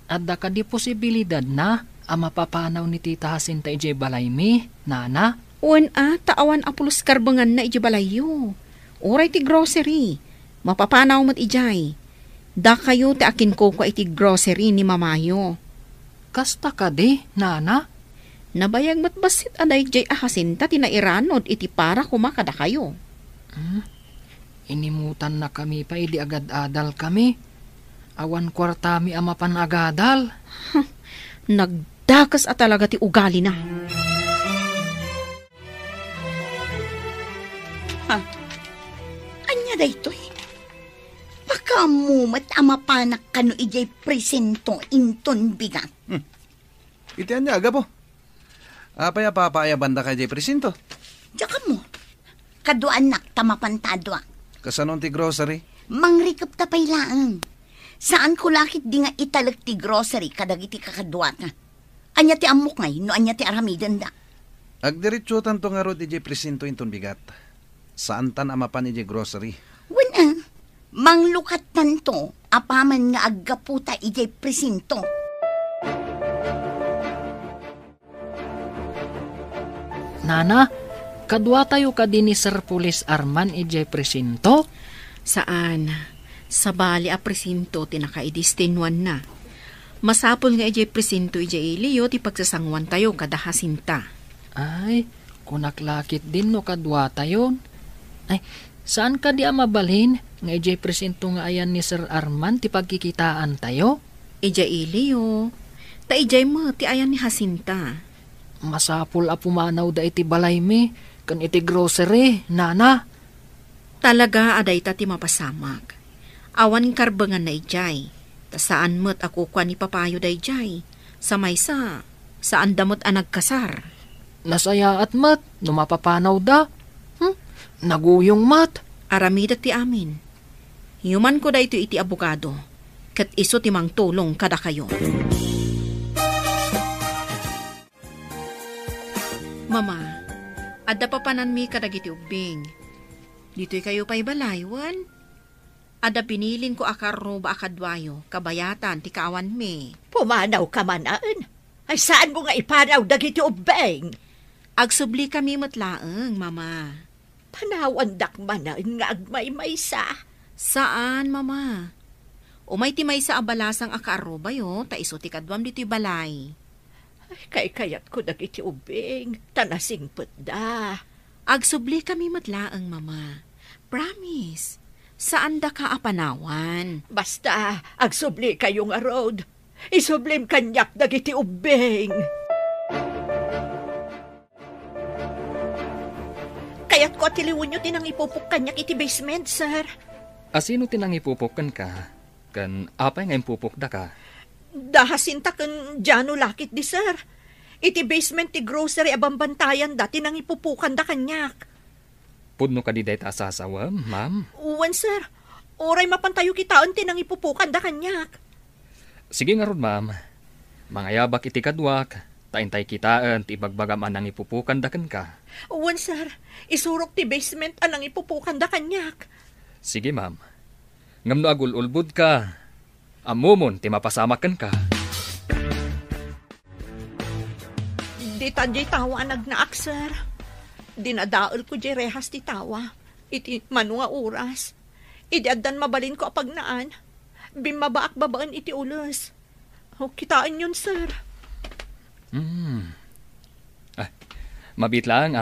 Adda ka di posibilidad na ang mapapanaw ni Tita Jacinta ije balay mi, nana? Uwan taawan apulos karbangan na iji balayo. Oray ti grocery. Mapapanaw mo't ijay. Da kayo ti akin ko iti grocery ni mamayo. Kasta ka di, nana? Nabayag mo't basit aday jay ahasinta tinairanod iti para kumakada kayo. Inimutan na kami pa, idi agad-adal kami. Awan kwartami ama panagadal. Nagdakas talaga ti ugali na. Anya da ito eh. Pakamumat amapanak kano ijay presento inton bigat. Itian niya aga po. Apay papaaya banda kay jay presinto. Diyan ka mo. Kaduan nak tamapantadwa. Kasanon ti grocery? Mangrikap tapay laang. Saan ko lakit di nga italag ti grocery kadagiti kakadwa ka. Anya ti amok ngay, no anya ti aramidan da. Agdiritsutan to nga ro di jay presinto inton bigat. Saan tan amapan ijay grocery? Wala. Manglukat tanto, apaman nga aggaputa ijay presinto. Nana, kadwa tayo ka din ni Sir Police Arman ijay presinto? Saan? Sa bali a presinto tinakaidistinwan na. Masapol nga ijay presinto ijay iliyo ti pagsasangwan tayo kadahasinta. Ay, kunaklakit din no kadwa tayo. Ay, saan ka di mabalhin nga ijay presinto nga ayan ni Sir Arman ti pagkikitaan tayo? Ijay iliyo. Ta ijay mo ti ayan ni Jacinta. Masapul a pumanaw da iti balay mi, kan iti grocery, nana. Talaga aday ta ti mapasamag. Awan karbangan na ijay. Ta saan mo't ako kwa ni papayo da ijay. Sa maysa, saan damot a nagkasar. Nasaya at mat, numapapanaw da. Naguyong mat. Aramida ti amin. Yuman ko da ito iti abogado. Kat iso timang tulong kada kayo. Mama, adda pa panan mi kadagiti ubing. Dito'y kayo pa'y balaywan. Adda pinilin ko akarro ba akadwayo, kabayatan ti kaawan mi. Pumanaw ka manaan. Ay saan mo nga ipanaw dagiti ubeng? Agsubli kami matlaeng, mama. Panawan dak manaan nga agmay-maysa. Saan, mama? Umay ti may sa abalasang akarro ba yo, ta iso ti kadwam dito'y balay. Ay, kay-kayat ko dagiti ubing. Tanasing put da. Agsubli kami matlaang, mama. Promise. Saan da ka apanawan? Basta, agsubli kayo nga road. Isublim kanyak dagiti ubing. Kaya't ko atiliwan nyo tinang ipupuk kanyak iti basement, sir. Asino tinang ipupukan ka? Kan apay nga impupuk da ka? Dahasinta kan Jano lakit di, sir. Iti basement ti grocery abambantayan dati nang ipupukan da kanyak. Pudno ka di day ta asasawa, ma'am? Uwan, sir. Oray mapantayo kitaan ti nang ipupukan da kanyak. Sige nga ron, ma'am. Mga yabak iti kadwak, taintay kitaan ti bagbagam anang ipupukan da kan ka. Uwan, sir. Isurok ti basement anang ipupukan da kanyak. Sige, ma'am. Ngam no agul-ulbud ka. Amumon, ti mapasamakan ka. Di tanjay tawa nagnaak, sir. Dinadaol ko di rehas ti tawa. Iti manu nga oras. Idiadan mabalin ko apagnaan. Bimabaak babaan iti ulos. O, kitaan yun, sir. Mabit lang,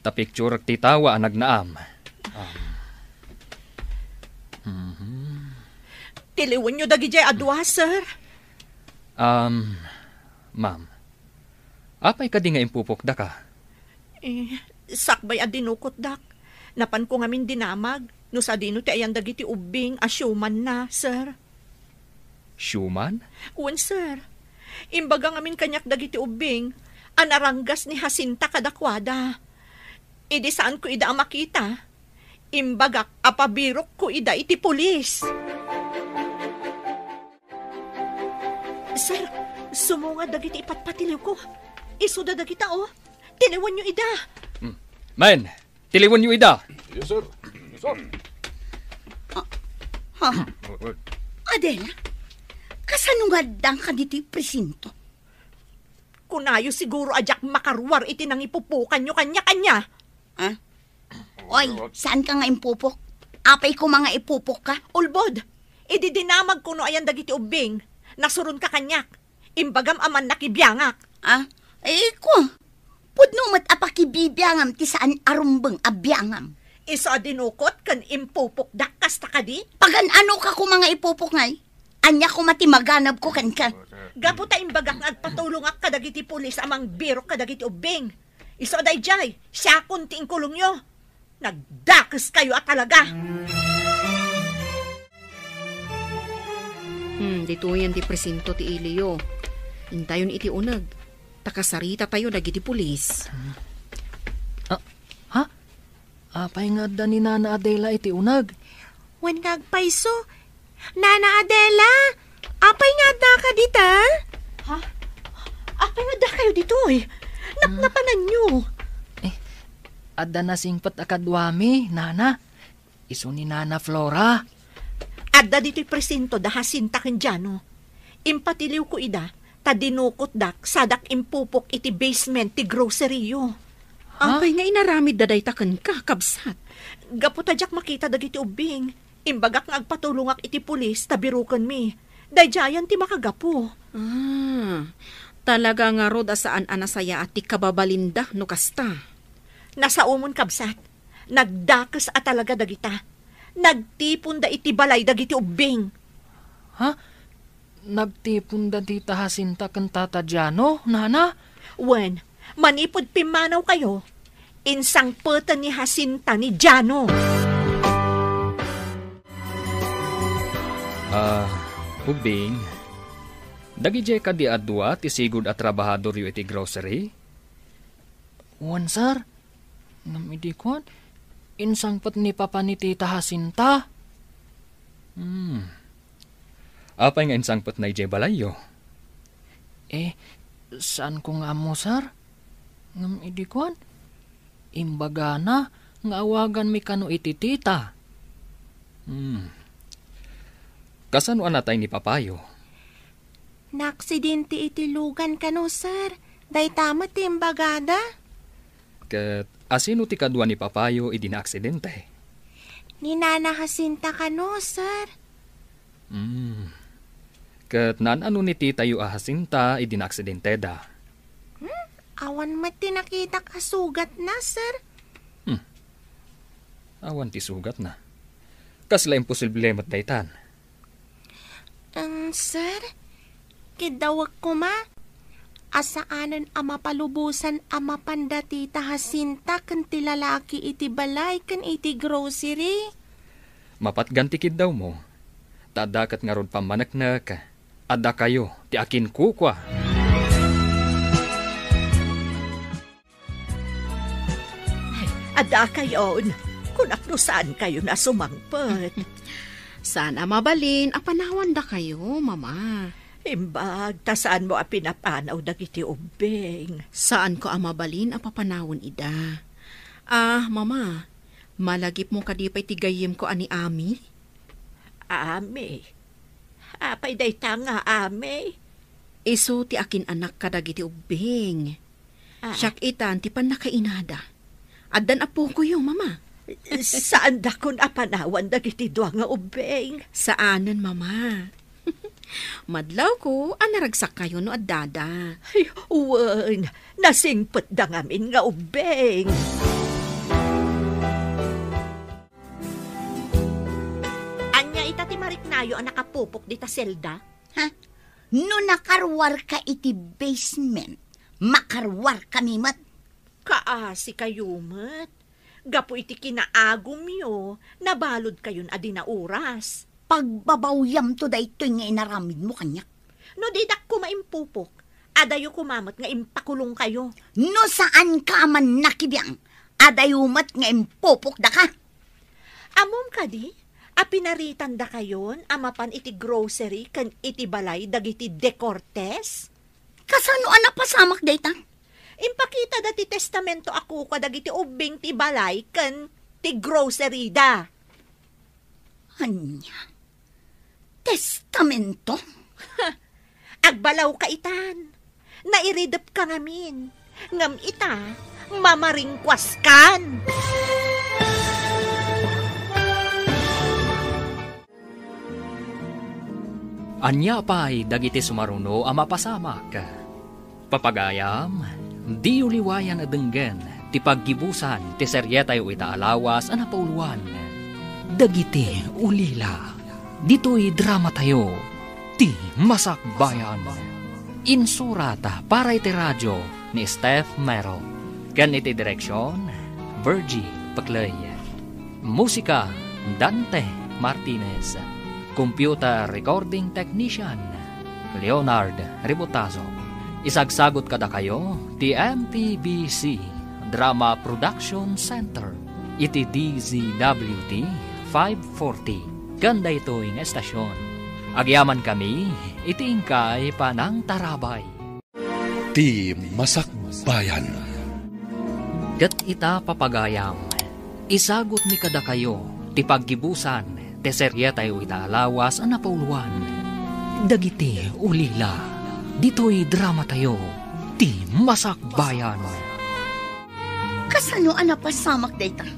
ta picture ti tawa nagnaam. Tiliwan nyo dagi jay adwa, sir. Ma'am. Apay ka di nga impupok da ka? Sakbay adinukot dak. Napan ko ngamin dinamag. No sa dino ti ayan dagiti ubing asyuman na, sir. Syuman? Uwan, sir. Imbaga ngamin kanyak dagiti ubing. Anaranggas ni Jacinta kadakwada. Idi saan ko ida makita? Imbagak apabirok ko ida iti pulis. Sir, sumunga dagiti ipatpatiliw ko. Isuda dagita, oh. Tiliwan nyo ida. Man, tiliwan nyo ida. Yes, sir. Yes, sir. Adela, kasanungadang ka dito'y presinto? Kunayo siguro ajak makarwar iti nang ipupukan nyo kanya-kanya. Oy, saan ka nga impupok? Apay ko mga ipupok ka? Ulbod, ididinamag kuno ayan dagiti ubing. Nasurun ka kanyak. Imbagam aman nakibiyangak. Ko. Pudno mat apakibibiyangam ti saan arumbeng abiyangam. Iso adinukot kan impupok dak kasta ka di? Pagan ano ka ko mga ipupok ngay? Anya ko matimaganab ko kan ka. Gapo ta imbagak nga patulungak kadagiti pulis amang biro kadagiti ubing. Iso day jay, siya kunti kulong nyo. Nagdakas kayo at talaga. Dito yan ti presinto ti Ilio. Intayon iti unag. Takasarita tayo dagiti pulis. Apay nga da ni Nana Adela iti unag. Wen nagpaiso. Nana Adela, apay nga da ka dita? Apay nga da kayo dito eh. Napanan nyo. Adda na singpat akadwami, Nana. Iso ni Nana Flora. Adda dito'y presinto da Jacinta Kendiano. Impatiliw ko ida, tadinukot dak, sadak impupok iti basement ti grocery yo. Apay nga inaramid daday taken ka, kabsat. Gaputadyak makita dagiti ubing. Imbagak nga agpatulungak iti pulis, tabirukan mi. Dayjayan ti makagapo. Talaga nga rod asaan anasaya at ti kababalinda no kasta. Nasa umon kabsat, nagdakas at talaga dagita. Nagtipon da iti balay dagiti ubing. Nagtipon da di Jacinta ken Tata Jano, Nana? Wen, manipod pimanaw kayo. Insang putan ni Jacinta ni Jano. Ubing, dagijay ka di adwa ti sigud at trabahador yu iti grocery? Wan, sir. Namidikon, insang pat ni Papa ni Tita Jacinta. Apay nga insang pat na ijay balayo? Saan ko nga mo, sir? Namidikon, imbaga na, nga awagan mi kano iti tita. Kasano anatay ni Papayo? Naaksidente iti lugan ka no, sir. Day tama ti imbagada. Ket asino ti kadwa ni Papayo idi na aksidente? Ni Nana Jacinta ka no, sir. Ket nan-ano ni titayo a Jacinta idi na aksidente da? Awan mati nakita ka sugat na, sir. Awan ti sugat na. Kasla imposible mat daytan. Sir, kidawag ko ma. Asaanan ama palubusan ama panda Tita Jacinta kan ti lalaki iti balay kan iti grocery. Mapatganti kid daw mo. Tadakat nga rod pamanaknak. Adda kayo, ti akin kukwa. Adda kayon, kung akno saan kayo na sumangpet. Sana mabalin, apanawan da kayo, mama. Imbag, tasaan mo a pinapanaw dagiti ubing. Saan ko amabalin apapanawon ida? Mama, malagip mo kadipay tigayim ko ani Ami? Ami? Apay day tanga, Ami? Iso ti akin anak kadagiti ubing. Siyak itan ti pan nakainada. Addan apo ko yung mama. Saan da kun apanawan dagiti dua nga ubing? Saanan, mama? Madlaw ko, anaragsak kayo no addada. Ay, uwan, nasingpet da ngamin nga ubing. Anya itati mariknayo ang nakapupok dita selda? No nakarwar ka iti basement, makarwar kami mat. Kaasi kayo mat. Gapo iti kinaagom yo, nabalod kayon adi na oras. Pagbabawyam to da ito nga inaramid mo kanyak. No didak ko maimpupok, adayo kumamat nga impakulong kayo. No saan ka man nakibiyang, adayumat nga impupok da ka. Amom ka di, apinaritan da kayon, amapan iti grocery kan iti balay dagiti dekortes? Kasano anak pasamak dayta? Impakita dati testamento ako kadagiti ubing ti balay kan ti grocery da. Anya? Testamento? Agbalaw ka itan. nairidap ka ngamin. Ngam ita, mamaringkwas kan. Anya pa'y dagiti sumaruno ang mapasamak. Papagayam, di uliwayan adenggen, ti paggibusan, ti seryetay o itaalawas ang napauluan. Dagiti ulila, dito'y drama tayo, ti masakbayan. Insurata para iti radyo ni Steph Mero. Kan iti direksyon, Virgie Paclay. Musika, Dante Martinez. Computer Recording Technician, Leonard Ributazo. Isagsagot kada kayo, ti MTBC Drama Production Center. Iti DZWT 540. Ganda ito yung estasyon. Agyaman kami, iti ingkay panang tarabay. Ti Masakbayan. Gat ita papagayam, isagot mi kada kayo, ti paggibusan, ti seryetay o itaalawas ang napauluan. Dagiti ulila, dito'y drama tayo, ti masakbayan. Kasano ang napasamak dayta?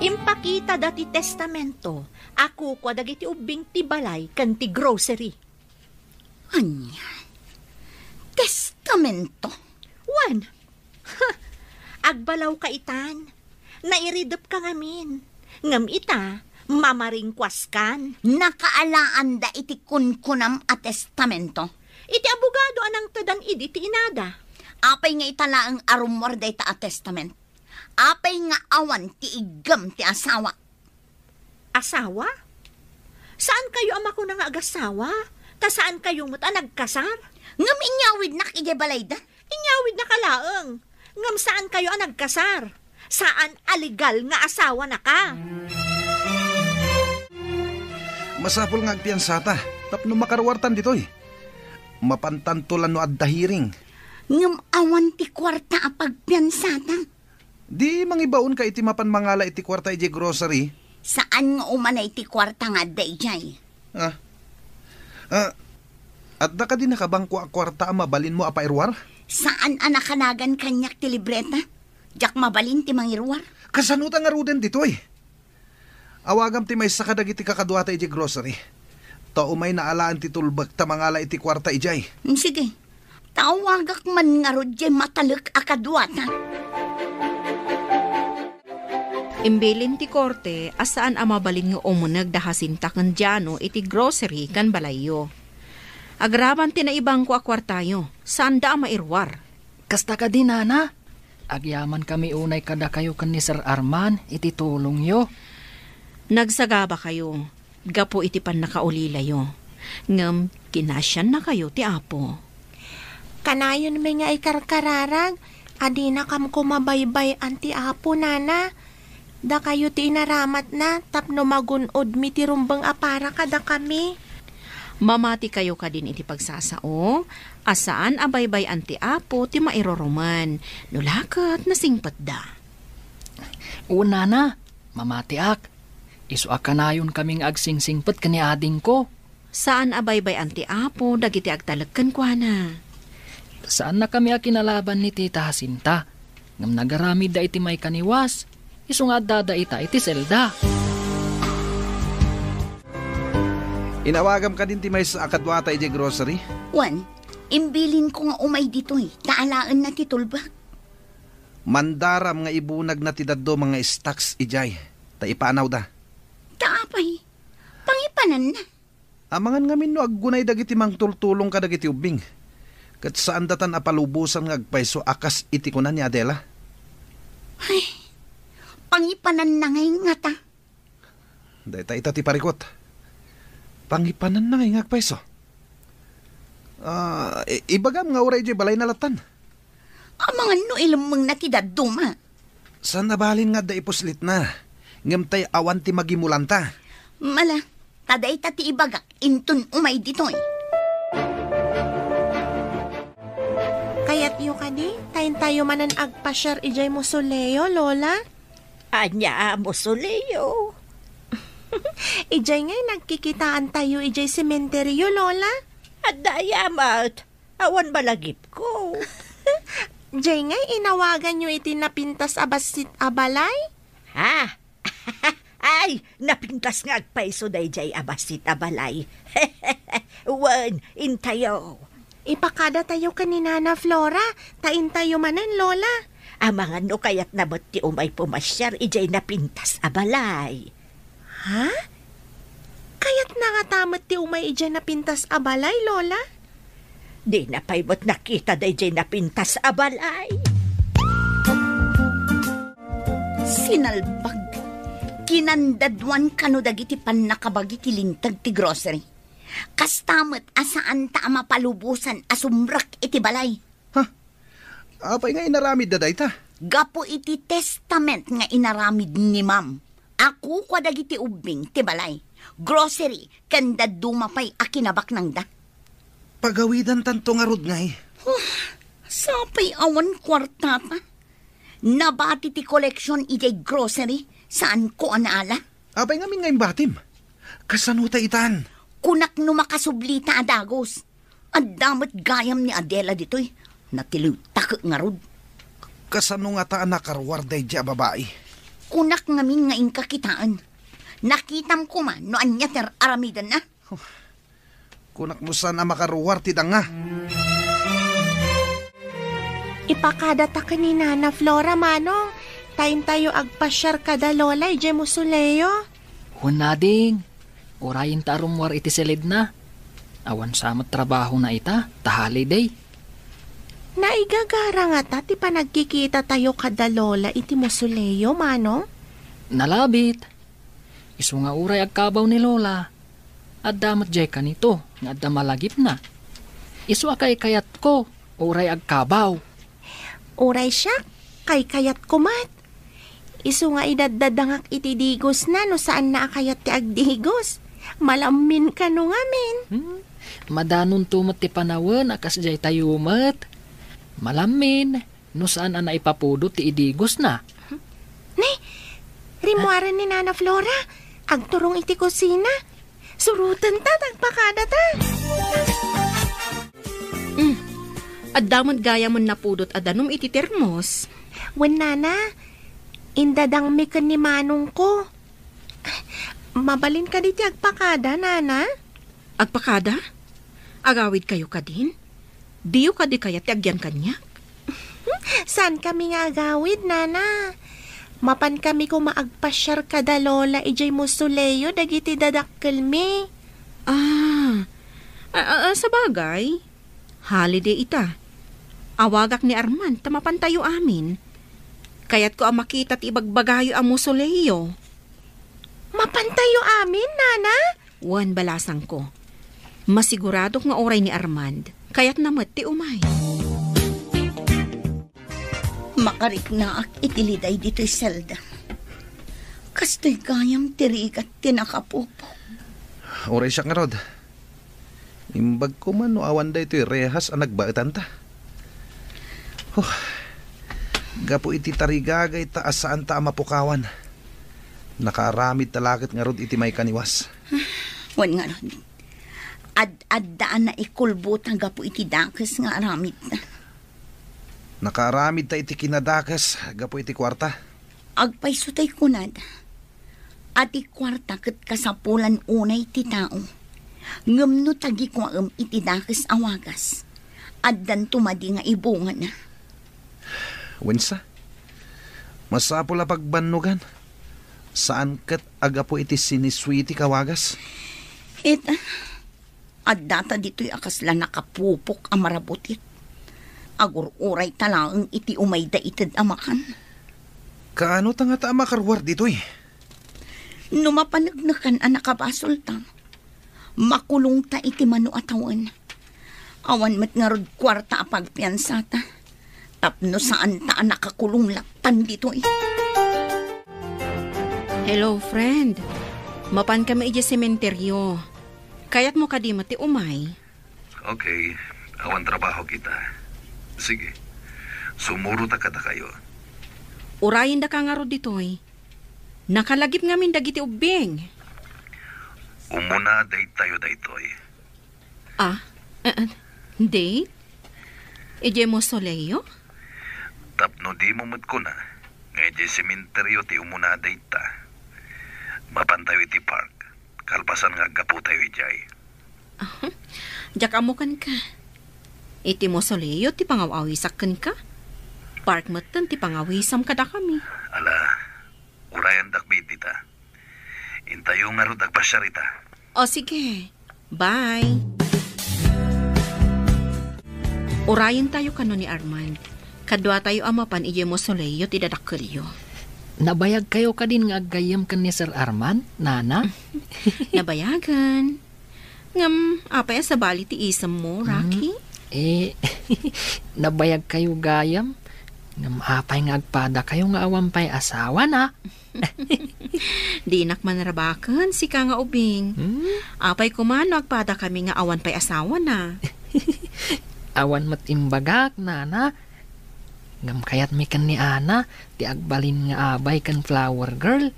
Impakita dati testamento, ako kwa dagiti ubing ti balay kan ti grocery. Anya? Testamento? Wan, agbalaw ka itan, nairidap ka ngamin. Ngam ita, mamaringkwas kan. Nakaalaan da iti kunkunam a testamento. Iti abogado anang tadan idi ti inada. Apay nga italaang arumor dayta a testament. Apay nga awan ti igam ti asawa. Asawa? Saan kayo ama ko na nga agasawa? Ta saan kayo muta nagkasar? Ngam inyawid nak balay da? Inyawid na kalaeng. Ngam saan kayo nagkasar? Saan aligal nga asawa na ka? Masapol nga agpiansata, tapno makaruwartan dito'y. Mapantantulan no adda hiring. Ngam awan ti kwarta a pagpiansata. Di mangibaon ka iti mapan mangala iti kwarta iti grocery. Saan nga umanay ti kwarta nga da ijay? Adda ka din nakabangko a kwarta a mabalin mo a pairwar? Saan anakanagan kanyak ti libreta? Jak mabalin ti mangirwar? Kasanutan nga ruden dito'y. Awagam ti may sakadag iti kakadwata iti grocery. Tao may naalaan ti tulbag ta mangala iti kwarta ijay. Sige, tawagak man nga rodye matalek akadwata. Imbilin ti korte, asaan amabalin nga umunag dahasinta kan dyano iti grocery kan balayo. Agraban ti naibang ko akwartayo, saan da mairwar? Kasta ka din, Nana. Agyaman kami unay kada kayo kan ni Sir Arman, iti tulong yo. Nagsagaba kayo, gapo iti pan nakaulila yo. Ngam, kinasyan na kayo ti Apo. Kanayon may nga ikarkararag, adi na kam kumabaybay anti Apo, Nana. Da kayo ti inaramat na, tapno magunod mi ti rumbang apara kada kami. Mamati kayo ka din iti pagsasao, asaan abaybay anti Apo ti mairoroman, nulakat na singpat da. Una na, mamati ak. Isu akanayon kaming agsingsingpet kani ading ko. Saan abaybay anti Apo, dagiti agtalagkan kwa na. Saan na kami akinalaban ni Tita Jacinta? Ngam nagaramid da iti may kaniwas. Isu nga dada ita iti selda. Inawagam ka din ti may sa akadwata iti grocery? Wan, imbilin ko nga umay dito'y, taalaan na ti tulbag. Mandaram nga ibunag na ti daddo mga stocks ijay. Ta ipanaw da. Taapay, pangipanan na. Amangan ngamin no aggunay dagiti mang tultulong ka dagiti ubing. Kat saan datan apalubusan nga agpaiso akas iti kunan ni Adela? Ay, pangipanan na ngayon nga ta. Dahita ita ti parikot. Pangipanan na ngayon agpaiso. Ibagam nga uray balay na latan. Amangan no ilamang na ti daduma. Saan nabalin nga da ipuslit na? Ngam tay awan ti magimulanta. Mala, taday ti ibagak, intun umay ditoy. Kayat yu ka di, tayo manan agpasyar ijay musoleo, Lola. Anya musoleo. Ijay ngay nagkikitaan tayo ijay sementeryo, Lola. At dayamat, awan balagip ko. tayo. Jay ngay, inawagan nyo iti napintas abasit abalay? Ha? Ay, napintas nga agpaiso day jay abasit abalay. Wan, intayo. Ipakada tayo kanina na Flora, tain tayo manan, Lola. Amangan no kayat nabot ti umay pumasyar, ijay napintas abalay. Ha? Kaya't nangatamot ti umay ijay napintas abalay, Lola? Di na paibot nakita day jay napintas abalay. Sinalbag. Kinandadwan kano dagiti pan nakabagi ti lintag ti grocery. Kastamot asaan ta mapalubusan asumrak iti balay. Apay nga inaramid da dayta. Gapo iti testament nga inaramid ni ma'am. Ako kwa dagiti ubing ti balay. Grocery kanda dumapay akinabak nang da. Pagawidan tanto nga rod ngay. Sapay awan kwartata. Nabati ti koleksyon ijay grocery. Saan ko anaala? Apay nga min ngayong batim. Kasanuta itan. Kunak no makasublita adagos. Adamot gayam ni Adela dito'y. Natiliw takot nga rod. Kasano nga taan nakarwarday dya babae. Kunak ngamin nga kakitaan. Nakitam ko man no anya ter aramidan na. Kunak mo sana makaruwar ti nga. Ipakada ta kanina na Flora, manong. Tayin tayo agpasyar kada Lola, ijay musuleo. Hunading, orayin ta rumwar iti silid na. Awan samat trabaho na ita, tahali day. Naigagara nga ta, ti pa nagkikita tayo kada Lola iti musuleo, manong? Nalabit. Isu nga uray agkabaw ni Lola. At damat jay kanito, nga adda malagip na. Isu akay kayat ko, uray agkabaw. Uray siya, kay kayat kumat. Isu nga idadadangak iti digos na no saan na akayat ti agdigos. Malamin ka no ngamin. Madanon tumot ti panawan akas jay tayumat. Malamin no saan na ipapudot ti idigos na. Nay, rimuaran ni Nana Flora. Agturong iti kusina. Surutan ta, tagpakada ta. Addamon gaya mo napudot adanom iti termos. Wen Nana, indadang mi ken ni manong ko. Mabalin ka diti agpakada, Nana? Agpakada? Agawid kayo ka din? Diyo ka di kaya ti agyan kanya? Saan kami nga agawid, Nana? Mapan kami ko maagpasyar kada Lola ijay musuleo dagiti dadakkel mi. Sa bagay, holiday ita. Awagak ni Arman, tamapan tayo amin. Kaya't ko ang makita ti ibagbagayo ang musuleo. Mapantayo amin, Nana? Wan balasang ko. Masigurado nga oray ni Armand, kaya't namat ti umay. Makarik na ak itiliday dito'y selda. Kasto'y gayam tirigat tinakapupo. Oray siya nga rod. Imbag ko man no awan da ito'y rehas ang nagbaetan ta. Gapo iti tarigagay ta asaan ta mapukawan. Nakaramid talakit nga rod iti may kaniwas. Wan nga rod. Ad-addaan na ikulbutan gapo iti dakes nga aramid na. Nakaramid ta iti kinadakas gapo iti kwarta. Agpaysutay kunad. Ati kwarta ket kasapulan unay ti tao. Ngumno tagi ko iti dakes awagas. Addan tumadi nga ibunga na. Wensa? Masapula pagbannugan. Saan kat agapo iti siniswiti kawagas? Addata dito'y akasla nakapupok ang marabutit. Agur-uray talaang iti umayda itid amakan. Kaano ta nga ta makarwar dito'y? Numapanagnakan ang nakabasol ta. Makulong ta iti mano atawan. Awan mat nga rod kwarta apagpiansa ta. Tapno saan ta nakakulong laktan dito'y. Hello, friend. Mapan kami iji sementeryo. Kaya't mo kadimati umay. Okay, awan trabaho kita. Sige, sumuro ta kada kayo. Urayin da ka nga ro ditoy. Nakalagip ngamin dagiti ubing. Umuna date tayo daytoy. Date? Ije mo soleyo? Tapno di mo mad ko na. Nga di sementeryo ti umunaday ta. Mapantayo iti park. Kalpasan nga gapu tayo ijay. Jak amukan ka. Iti mo soleyo ti pangawawisakan ka. Park matan ti pangawisam kada kami. Ala, urayan dakbid dita. Intayo nga rod agpasyarita. O sige, bye. Urayan tayo kano ni Armand. Kadwa tayo amapan iye mo soleyo ti dadakkelyo. Nabayag kayo ka din nga aggayam kan ni Sir Armand, nana? Nabayagan. Ngam, apay sa bali ti isam mo, Rocky? Nabayag kayo gayam? Ngam apay nga agpada kayo nga awampay asawa na. Di nak manarabakan, si ka nga ubing. Apay kumano agpada kami nga awan pay asawa na. Awan matimbagak, nana. Ngam kayat mi kan ni Ana, ti agbalin nga abay kan flower girl.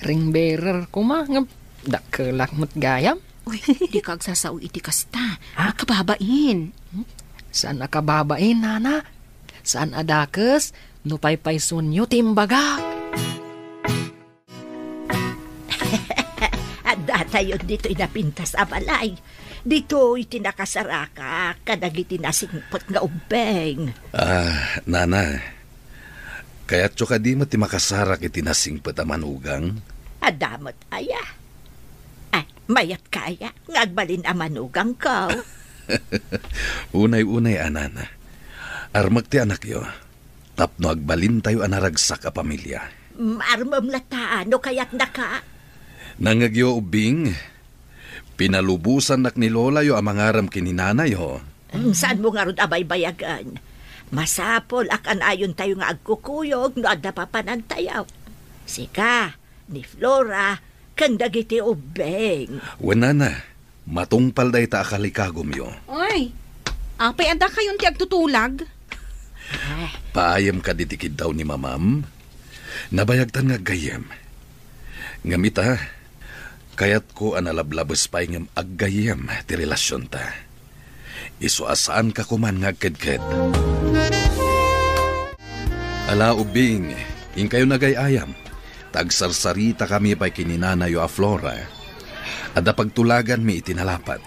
Ring bearer ko ma, ngam dakkelak mat gayam. Uy, di ka agsasao iti kasta. Nakababain. Saan nakababain, nana? Saan adakes? No paypay sunyo timbagak. Adda tayo dito inapintas abalay. Dito itinakasaraka kadagiti nasingpot nga ubeng. Nana. Kaya't tso ka di mo ti makasarak itinasingpot amanugang? Adamot aya. Ay, mayat kaya ngagbalin amanugang ko. Unay-unay, anana. Armag ti anak yo. Tapno agbalin tayo anaragsak a pamilya. Marmam lataan no kaya't naka. Nangagyo ubing. Pinalubusan nak ni Lola yo ang mangaram kininanay ho. Saan mo nga ron abay-bayagan? Masapol akan ayon tayo nga agkukuyog no adda papanantayaw. Sika, ni Flora, kandagiti ubeng. Wanana, matungpal day ta akalikagom yo. Oy, apay ada kayon ti agtutulag? Paayam ka ditikid daw ni mamam. Nabayagtan nga gayem. Ngamita, kayat ko analablabas pa'y ngam aggayem ti relasyon ta. Isuasaan ka kuman nga kedked. Ala ubing, ing kayo nagayayam. Tagsarsarita kami pa'y kininanayo a Flora. Ada pagtulagan mi itinalapat.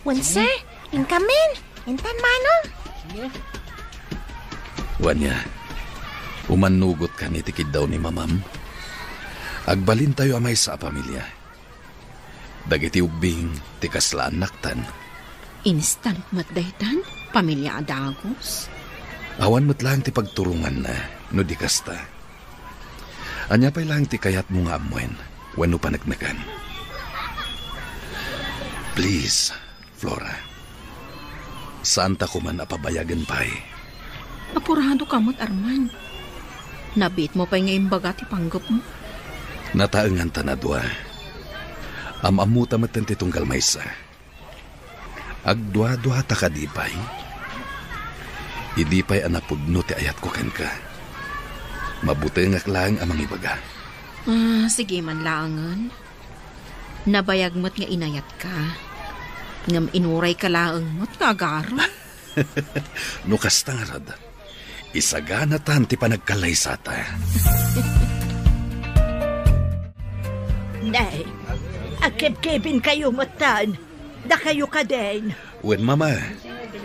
Wense, inkamin. Intan mano. Wanya, umanugot ka ni tikid daw ni mamam. Agbalin tayo amay sa pamilya. Dagiti ubing, tikaslaan naktan. Instant matdaytan? Pamilya adagos? Awan mo't lang ti pagturungan na, no di kasta. Anya pa'y lang ti kayat mo nga amwen, wano panagnagan. Please, Flora. Saan ta kuman apabayagan pa'y? Apurado ka mo't, Arman. Nabit mo pa'y ngayong baga ti panggap mo. Nataangan ta na dua. Amamuta matan ti tunggal maysa. Agdua-dua ta ka di pa'y. Idi pa'y anapudno ti ayat ko ken ka. Mabuti ngak lang amang ibaga. Sige man laangan. Nabayag mo't nga inayat ka. Ngam inuray ka laang mo't nga agaro. No kastangarad, isagana tan ti panagkalaysata. Nay, agkeb-kebin kayo matan. Da kayo ka din. Wen mama,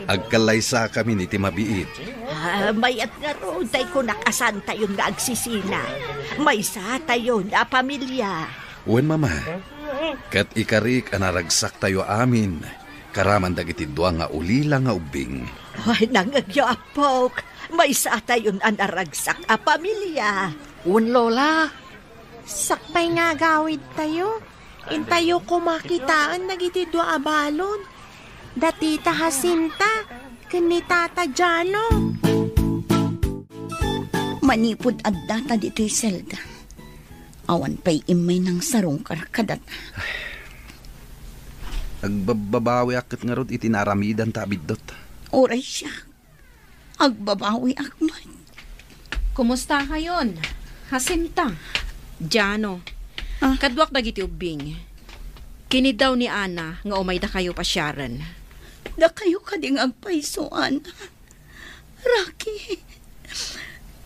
agkalaysa kami ni ti mabiit. Mayat nga ro, day ko nakasan tayo nga agsisina. May sa tayo na pamilya. Wen mama, kat ikarik anaragsak tayo amin. Karaman dagiti dua nga ulila nga ubing. Ay, nangagyapok. May sa tayo anaragsak a pamilya. Un Lola. Sakpay nga gawid tayo. Intayo ko makitaan nagiti dua abalon. Dati Jacinta, kani Tata Jano. Manipod at data dito'y Zelda. Awan pa'y imay ng sarong karakadat. Agbabawi akit nga rod itinaramidan tabidot. Oray siya. Agbabawi akman. Kumusta kayon? Jacinta. Jano. Kadwak dagiti ubing. Kini daw ni Ana nga umay da kayo pasyaran. Da kayo kading agpaisuan. Rocky,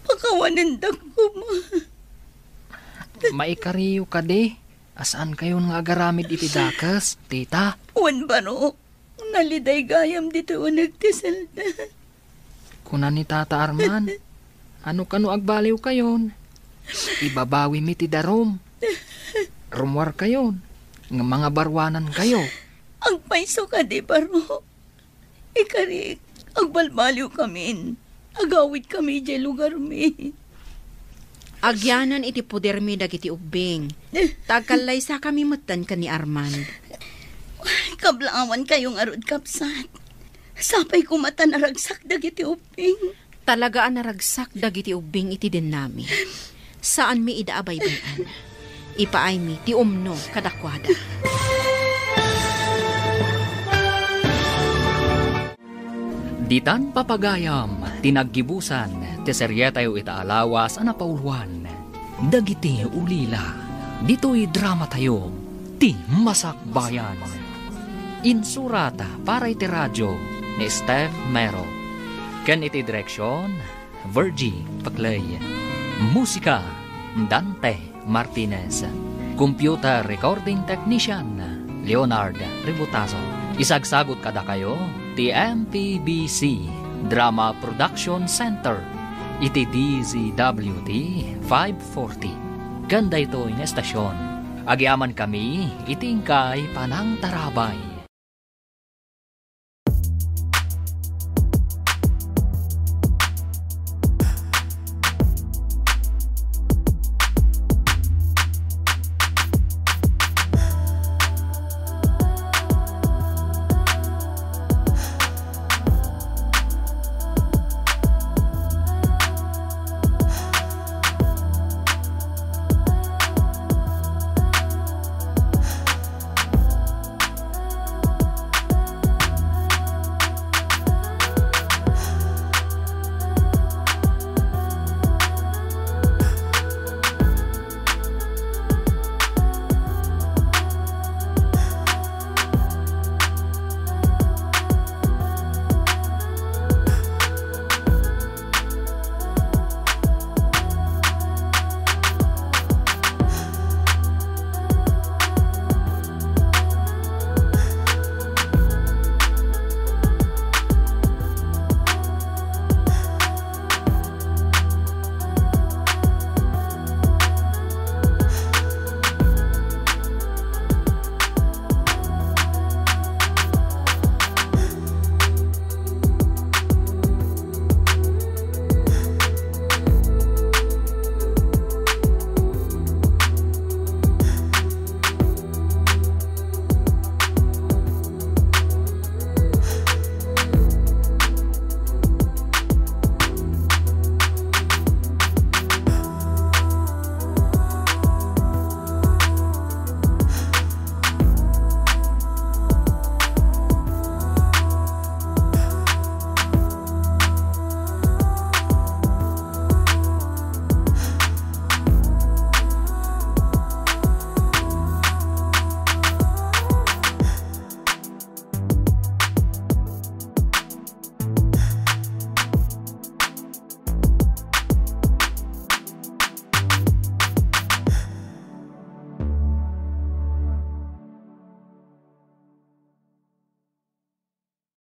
pakawanan ko mo. Maikariyo ka di. Asaan kayon nga agaramid iti dakas, tita? Wan baro, naliday gayam dito nagtisalda. Kunan ni Tata Arman, ano kano agbaliw kayon? Ibabawi mi ti darom. Rumwar kayon, nga mga barwanan kayo. Ang paiso ka di baro. Ikari, agbalbaliw kami. Agawid kami di lugar mi. Agyanan iti puder mi dagiti ubing. Tagkalay sa kami matan ka ni Armand. Kablaawan kayong arod kapsat. Sapay ko mata naragsak dagiti ubing. Talaga ang naragsak dagiti ubing iti din nami. Saan mi idaabay-bayan? Ipaay mi ti umno kadakwada. Ditan papagayam, tinaggibusan, teseryetayo itaalawas anapauluan. Dagiti ulila, dito'y drama tayo, ti Masakbayan. Insurata para iti radyo ni Steve Mero. Ken iti direksyon, Virgie Paclay. Musika, Dante Martinez. Computer recording technician, Leonard Ributazo. Isagsagot kada kayo, ti MPBC Drama Production Center. Iti DZWT 540. Ganda ito yung estasyon. Agiaman kami, itingkay panang tarabay.